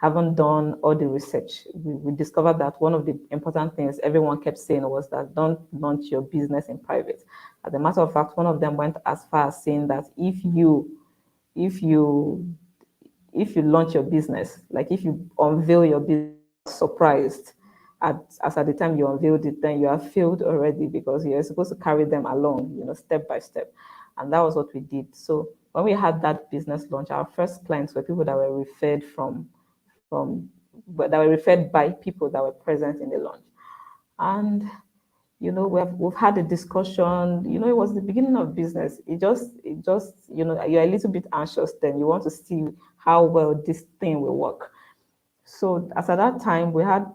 Having done all the research, we discovered that one of the important things everyone kept saying was that don't launch your business in private. As a matter of fact, one of them went as far as saying that if you if you launch your business, like if you unveil your business surprised as at the time you unveiled it, then you have failed already because you're supposed to carry them along, step by step. And that was what we did. So when we had that business launch, our first clients were people that were referred but that were referred by people that were present in the launch. And we've had a discussion. It was the beginning of business. It just you're a little bit anxious. Then you want to see how well this thing will work. So as at that time, we had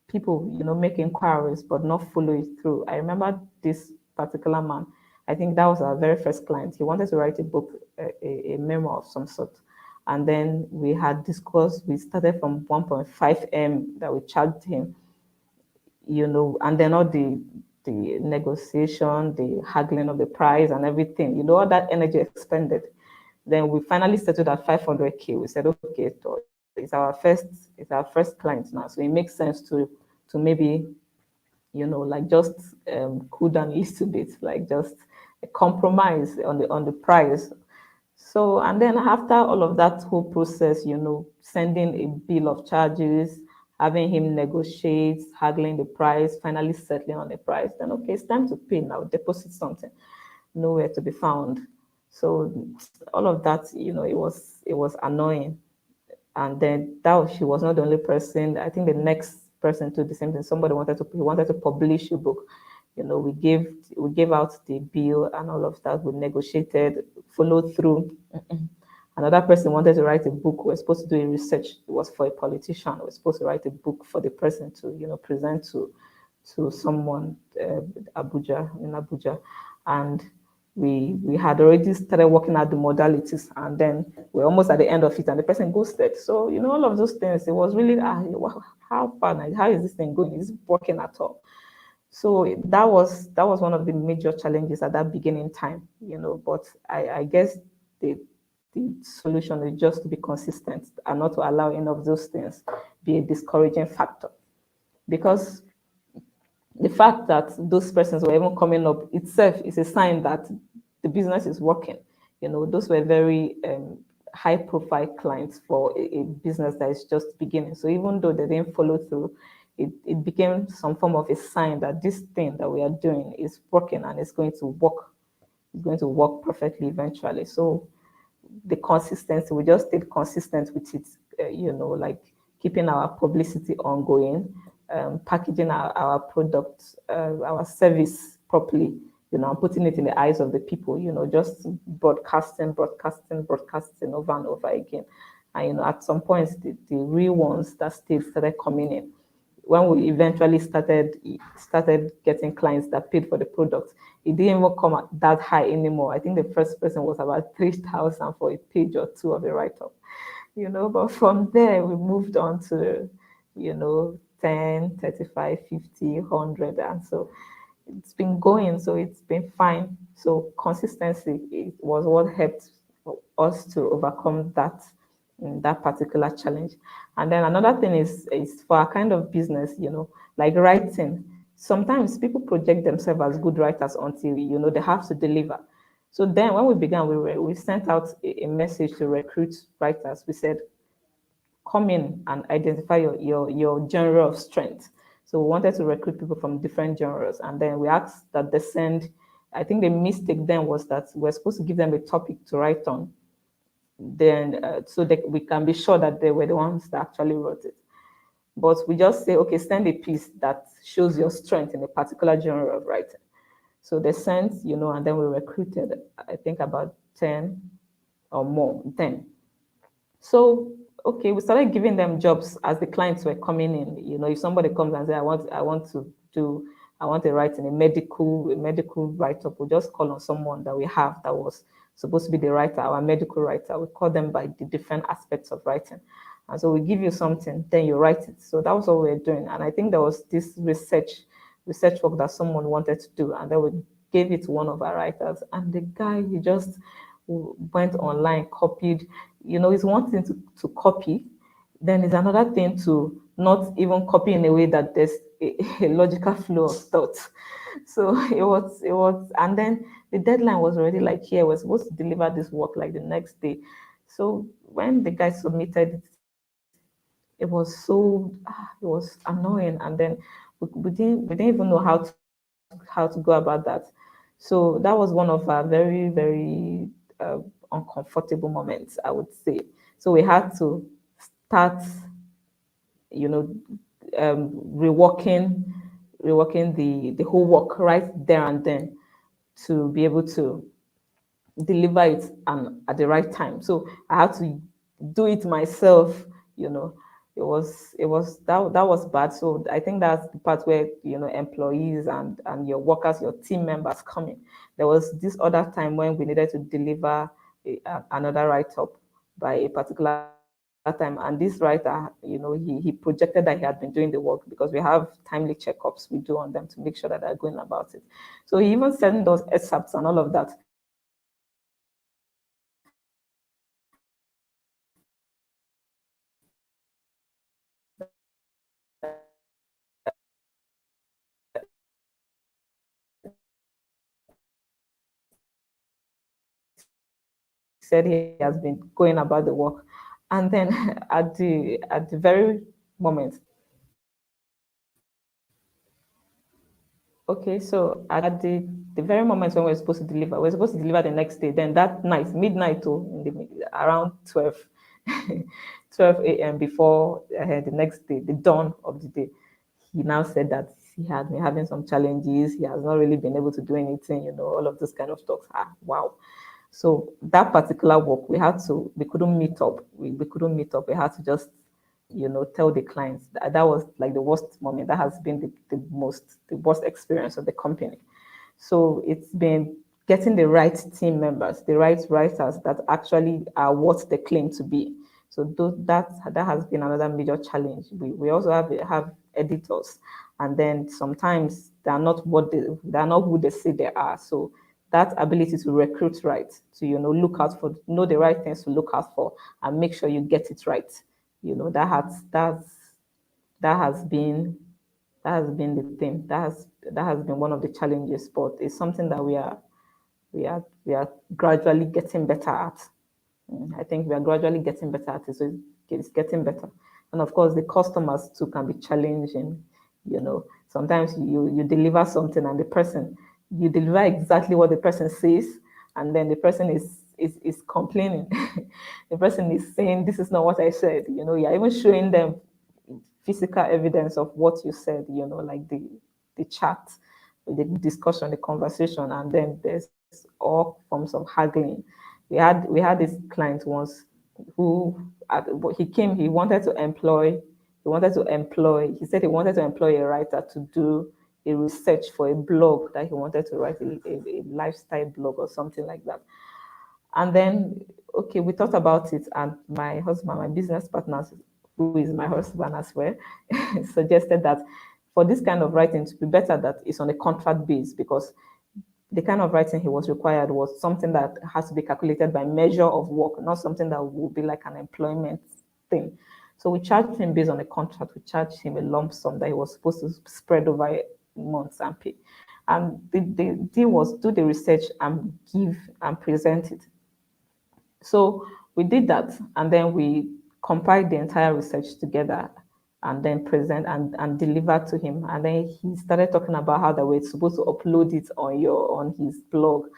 people, make inquiries but not follow it through. I remember this particular man. I think that was our very first client. He wanted to write a book, a memo of some sort. And then we had discussed, we started from 1.5 M that we charged him, and then all the negotiation, the haggling of the price and everything, all that energy expended. Then we finally settled at 500K. We said, okay, so it's our first client now. So it makes sense to maybe, like just cool down a little bit, like just a compromise on the price. So, and then after all of that whole process, sending a bill of charges, having him negotiate, haggling the price, finally settling on the price, then okay, it's time to pay now, deposit something, nowhere to be found. So all of that, it was annoying. And then she was not the only person. I think the next person did the same thing. Somebody wanted to publish a book. We gave out the bill and all of that. We negotiated, followed through. Another person wanted to write a book. We were supposed to do a research. It was for a politician. We were supposed to write a book for the person to, present to someone in Abuja. And we had already started working out the modalities, and then we're almost at the end of it, and the person ghosted. So, all of those things, it was really, how far now? How is this thing going? Is it working at all? So that was one of the major challenges at that beginning time, but I guess the solution is just to be consistent and not to allow any of those things be a discouraging factor. Because the fact that those persons were even coming up itself is a sign that the business is working. Those were very high profile clients for a business that is just beginning. So even though they didn't follow through, it became some form of a sign that this thing that we are doing is working and it's going to work. It's going to work perfectly eventually. So the consistency, we just stayed consistent with it, like keeping our publicity ongoing, packaging our products, our service properly, and putting it in the eyes of the people, just broadcasting over and over again. And, at some point, the real ones that started coming in. When we eventually started getting clients that paid for the product, it didn't even come at that high anymore. I think the first person was about 3,000 for a page or two of a write-up, but from there we moved on to, 10, 35, 50, 100. And so it's been going, so it's been fine. So consistency was what helped us to overcome that particular challenge. And then another thing is for our kind of business, like writing. Sometimes people project themselves as good writers until they have to deliver. So then when we began, we sent out a message to recruit writers. We said, come in and identify your genre of strength. So we wanted to recruit people from different genres, and then we asked that they send. I think the mistake then was that we're supposed to give them a topic to write on, then so that we can be sure that they were the ones that actually wrote it. But we just say, okay, send a piece that shows your strength in a particular genre of writing. So they sent, and then we recruited, I think about 10 or more, 10. So, okay, we started giving them jobs as the clients were coming in. If somebody comes and says, I want to write in a medical write-up, we'll just call on someone that we have that was supposed to be the writer, our medical writer. We call them by the different aspects of writing. And so we give you something, then you write it. So that was what we were doing. And I think there was this research work that someone wanted to do. And then we gave it to one of our writers. And the guy, he just went online, copied. It's one thing to copy. Then it's another thing to not even copy in a way that there's a logical flow of thoughts. So it was, and then the deadline was already like here. We're supposed to deliver this work like the next day. So when the guy submitted it, it was annoying. And then we didn't even know how to go about that. So that was one of our very, very uncomfortable moments, I would say. So we had to start, reworking the whole work right there and then to be able to deliver it at the right time. So I had to do it myself. that was bad. So I think that's the part where employees and your workers, your team members come in. There was this other time when we needed to deliver another write-up by a particular time, and this writer, he projected that he had been doing the work, because we have timely checkups we do on them to make sure that they're going about it. So he even sent those excerpts and all of that. And then said he has been going about the work. And then at the very moment, okay, so at the very moment when we're supposed to deliver the next day. Then that night, midnight to around 12, 12 a.m. before the next day, the dawn of the day, he now said that he had been having some challenges. He has not really been able to do anything, all of this kind of stuff. Wow. So that particular work, we couldn't meet up. We couldn't meet up. We had to just, tell the clients. That was like the worst moment. That has been the worst experience of the company. So it's been getting the right team members, the right writers that actually are what they claim to be. So that has been another major challenge. We also have editors, and then sometimes they are not who they say they are. So that ability to recruit right, to know the right things to look out for, and make sure you get it right. That has been the thing. That has been one of the challenges, but it's something that we are gradually getting better at. I think we are gradually getting better at it, so it's getting better. And of course, the customers too can be challenging. Sometimes you deliver something, and you deliver exactly what the person says, and then the person is complaining. The person is saying, "This is not what I said." You're even showing them physical evidence of what you said. Like the chat, the discussion, the conversation, and then there's all forms of haggling. We had this client once who he came. He said he wanted to employ a writer to do a research for a blog that he wanted to write, a lifestyle blog or something like that. And then, okay, we thought about it, and my husband, my business partner, who is my husband as well, suggested that for this kind of writing to be better that it's on a contract base, because the kind of writing he was required was something that has to be calculated by measure of work, not something that will be like an employment thing. So we charged him based on a contract. We charged him a lump sum that he was supposed to spread over months and pay. And the deal was do the research and give and present it. So we did that, and then we compiled the entire research together and then present and deliver to him. And then he started talking about how that we're supposed to upload it on his blog.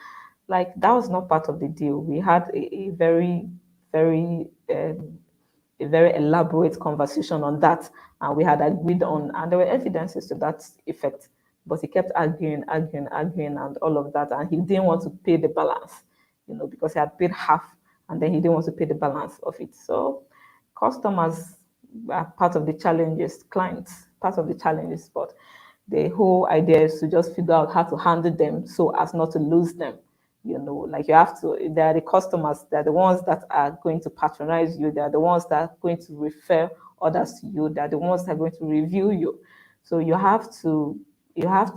Like, that was not part of the deal. We had a very, very a very elaborate conversation on that, and we had agreed on, and there were evidences to that effect. But he kept arguing, and all of that, and he didn't want to pay the balance, because he had paid half, and then he didn't want to pay the balance of it. So customers are part of the challenges, clients part of the challenges, but the whole idea is to just figure out how to handle them so as not to lose them. Like, you have to, they are the customers, they're the ones that are going to patronize you, they are the ones that are going to refer others to you, they're the ones that are going to review you. So you have to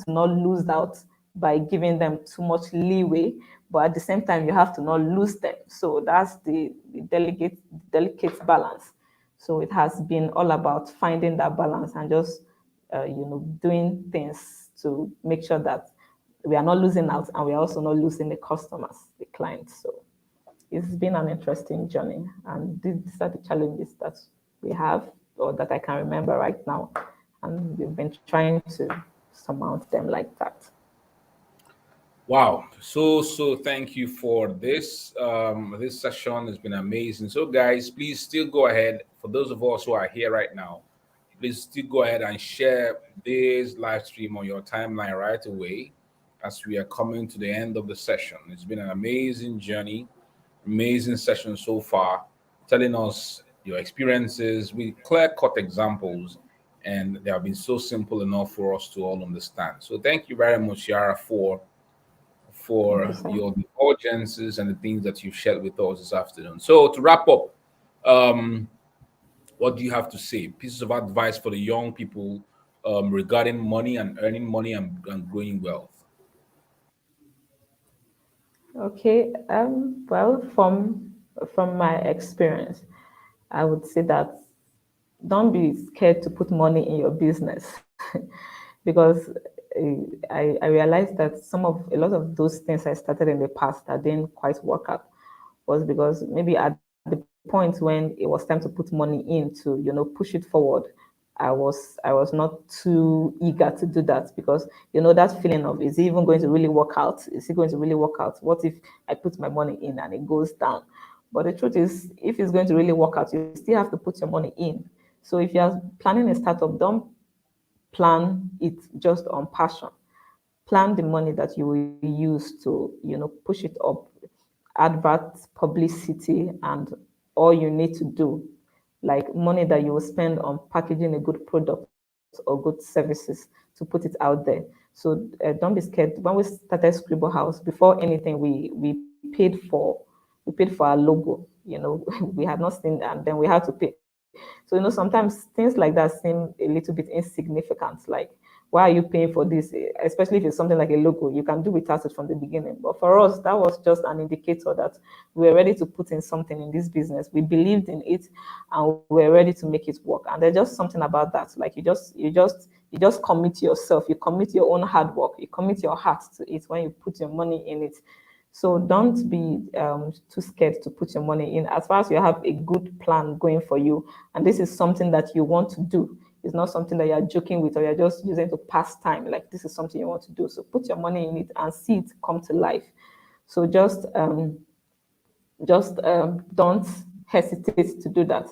not lose out by giving them too much leeway, but at the same time you have to not lose them. So that's the delicate balance. So it has been all about finding that balance and just doing things to make sure that we are not losing out, and we are also not losing the customers, the clients. So it's been an interesting journey, and these are the challenges that we have, or that I can remember right now, and we've been trying to surmount them like that. Wow. So thank you for this. This session has been amazing. So guys, please still go ahead. For those of us who are here right now, please still go ahead and share this live stream on your timeline right away, as we are coming to the end of the session. It's been an amazing journey, amazing session so far, telling us your experiences with clear-cut examples, and they have been so simple enough for us to all understand. So thank you very much, Ciara, Thank you, for sir. your indulgences and the things that you've shared with us this afternoon. So to wrap up, um, what do you have to say? Pieces of advice for the young people regarding money and earning money and growing wealth. Okay. Well, from my experience, I would say that don't be scared to put money in your business because I realized that a lot of those things I started in the past that didn't quite work out was because maybe at the point when it was time to put money in to push it forward, I was not too eager to do that because that feeling of, is it even going to really work out? Is it going to really work out? What if I put my money in and it goes down? But the truth is, if it's going to really work out, you still have to put your money in. So if you're planning a startup, don't plan it just on passion. Plan the money that you will use to, push it up, advert, publicity, and all you need to do, like money that you will spend on packaging a good product or good services to put it out there. So don't be scared. When we started Scribble House, before anything, we paid for our logo. We had not seen, and then we had to pay. So sometimes things like that seem a little bit insignificant. Like, why are you paying for this? Especially if it's something like a logo, you can do without it from the beginning. But for us, that was just an indicator that we were ready to put in something in this business. We believed in it, and we were ready to make it work. And there's just something about that. Like, you just commit yourself. You commit your own hard work. You commit your heart to it when you put your money in it. So don't be too scared to put your money in. As far as you have a good plan going for you, and this is something that you want to do, it's not something that you're joking with or you're just using to pass time. Like, this is something you want to do. So put your money in it and see it come to life. So just don't hesitate to do that,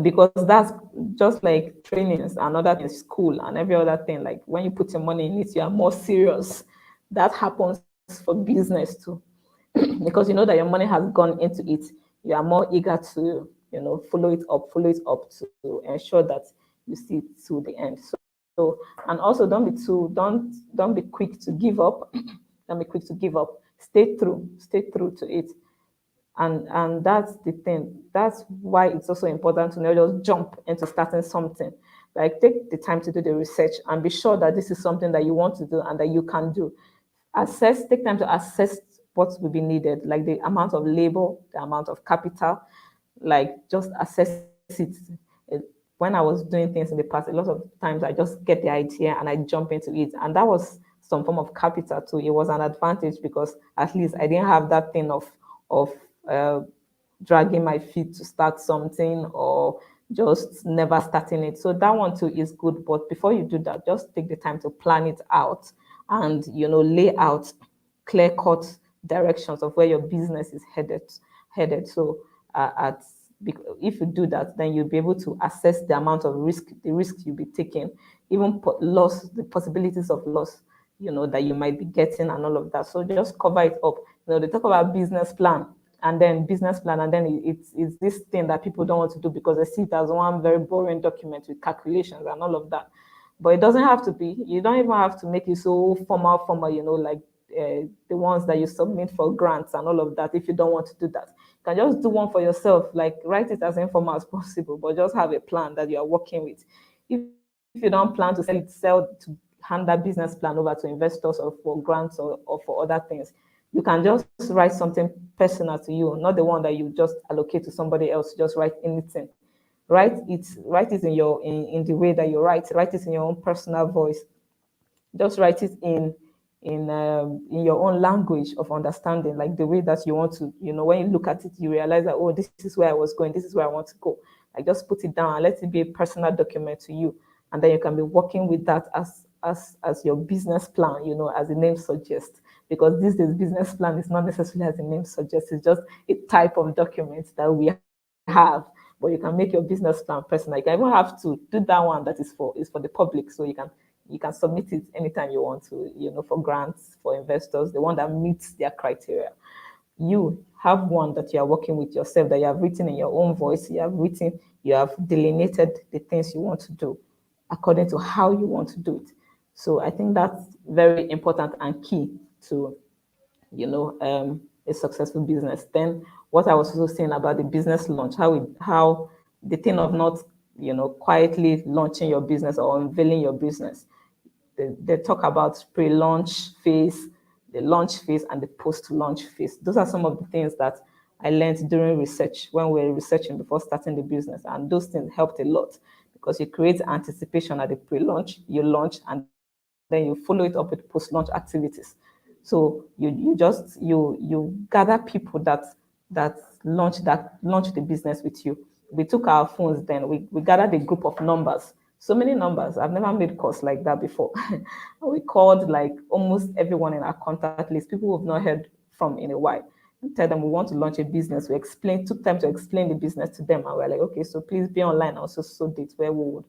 because that's just like trainings and other things, school and every other thing. Like, when you put your money in it, you are more serious. That happens for business too. Because you know that your money has gone into it, you are more eager to follow it up to ensure that you see it to the end. So, and also, don't be quick to give up. Don't be quick to give up. Stay true to it. And that's the thing. That's why it's also important to not just jump into starting something. Like, take the time to do the research and be sure that this is something that you want to do and that you can do. Take time to assess what will be needed, like the amount of labor, the amount of capital. Like, just assess it. When I was doing things in the past, a lot of times I just get the idea and I jump into it, and that was some form of capital too. It was an advantage because at least I didn't have that thing of uh, dragging my feet to start something or just never starting it. So that one too is good. But before you do that, just take the time to plan it out and lay out clear cut directions of where your business is headed. So if you do that, then you'll be able to assess the amount of the risk you'll be taking, even loss, the possibilities of loss, that you might be getting and all of that. So just cover it up. They talk about business plan, and then it's this thing that people don't want to do because they see it as one very boring document with calculations and all of that. But it doesn't have to be. You don't even have to make it so formal, like the ones that you submit for grants and all of that. If you don't want to do that, you can just do one for yourself. Like, write it as informal as possible, but just have a plan that you are working with. If you don't plan to sell to hand that business plan over to investors or for grants or for other things, you can just write something personal to you, not the one that you just allocate to somebody else. Just write anything. Write it in the way that you write it in your own personal voice. Just write it in your own language of understanding, like the way that you want to, when you look at it, you realize that, oh, this is where I was going, this is where I want to go. Like, just put it down and let it be a personal document to you, and then you can be working with that as your business plan, as the name suggests. Because these days, business plan is not necessarily as the name suggests. It's just a type of document that we have, but you can make your business plan personal. You can even have to do that one that is for the public, so you can submit it anytime you want to, for grants, for investors, the one that meets their criteria. You have one that you are working with yourself, that you have written in your own voice. You have delineated the things you want to do according to how you want to do it. So I think that's very important and key to, a successful business. Then what I was also saying about the business launch, how the thing of not, quietly launching your business or unveiling your business. They talk about pre-launch phase, the launch phase, and the post-launch phase. Those are some of the things that I learned during research when we were researching before starting the business. And those things helped a lot because you create anticipation at the pre-launch, you launch, and then you follow it up with post-launch activities. So you gather people that launch the business with you. We took our phones then, we gathered a group of numbers, so many numbers. I've never made calls like that before. We called like almost everyone in our contact list, people we've not heard from in a while, and tell them we want to launch a business. Took time to explain the business to them, and we're like, okay, so please be online also, so dates where we would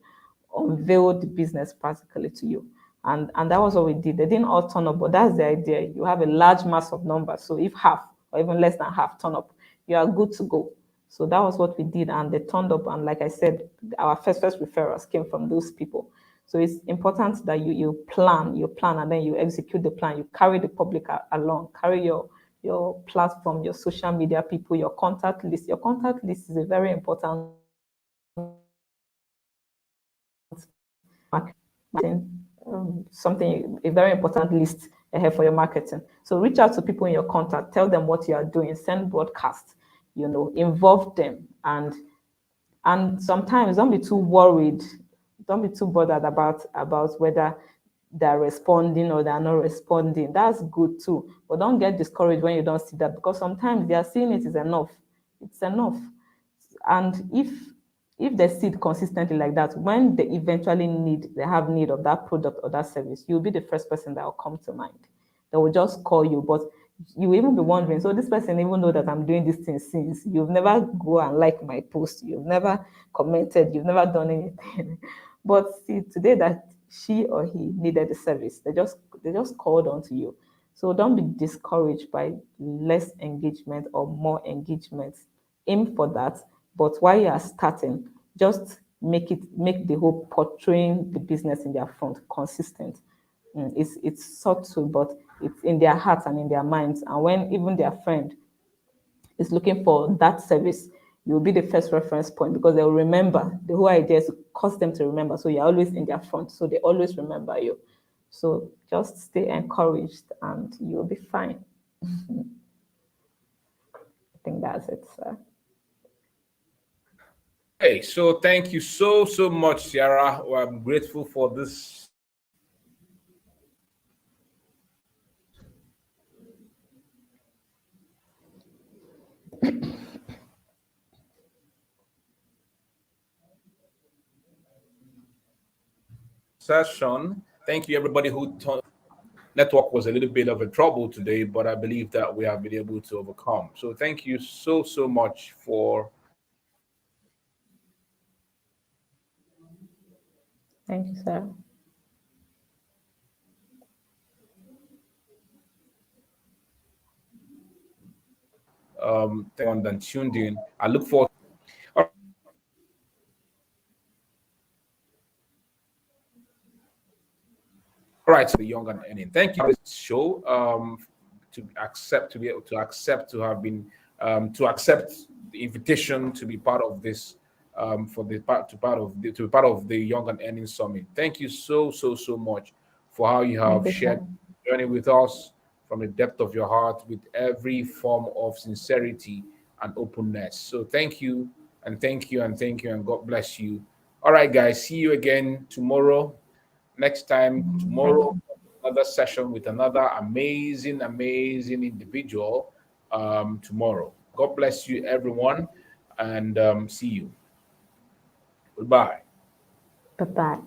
unveil the business practically to you. And that was what we did. They didn't all turn up, but that's the idea. You have a large mass of numbers. So if half or even less than half turn up, you are good to go. So that was what we did. And they turned up. And like I said, our first referrals came from those people. So it's important that you plan, and then you execute the plan. You carry the public along, carry your platform, your social media people, your contact list. Your contact list is a very important a very important list ahead for your marketing. So reach out to people in your contact, tell them what you are doing, send broadcasts, involve them, and sometimes don't be too worried, don't be too bothered about whether they're responding or they're not responding. That's good too, but don't get discouraged when you don't see that, because sometimes they are seeing it is enough. It's enough. And if they see it consistently like that, when they have need of that product or that service, you'll be the first person that will come to mind. They will just call you, but you will even be wondering, so this person even know that I'm doing this thing since. You've never go and like my post, you've never commented, you've never done anything. But see, today that she or he needed the service, they just called on to you. So don't be discouraged by less engagement or more engagement. Aim for that. But while you are starting, just make the whole portraying the business in their front consistent. It's subtle, but it's in their hearts and in their minds. And when even their friend is looking for that service, you'll be the first reference point, because they'll remember. The whole idea is to cause them to remember. So you're always in their front, so they always remember you. So just stay encouraged and you'll be fine. I think that's it, sir. Hey, so thank you so much, Ciara. Well, I'm grateful for this session. Thank you, everybody who network was a little bit of a trouble today, but I believe that we have been able to overcome. So thank you so much for. Thank you, sir. And tuned in. I look forward. All right, so the young and earning. Thank you for this show. To be able to accept to have been to accept the invitation to be part of this for the part to be part of the Young and Earning Summit. Thank you so much for how you have shared the journey with us from the depth of your heart with every form of sincerity and openness. So thank you and thank you and thank you and God bless you. All right, guys. See you again tomorrow. Next time tomorrow, another session with another amazing individual tomorrow. God bless you, everyone, and see you. Goodbye. Bye-bye.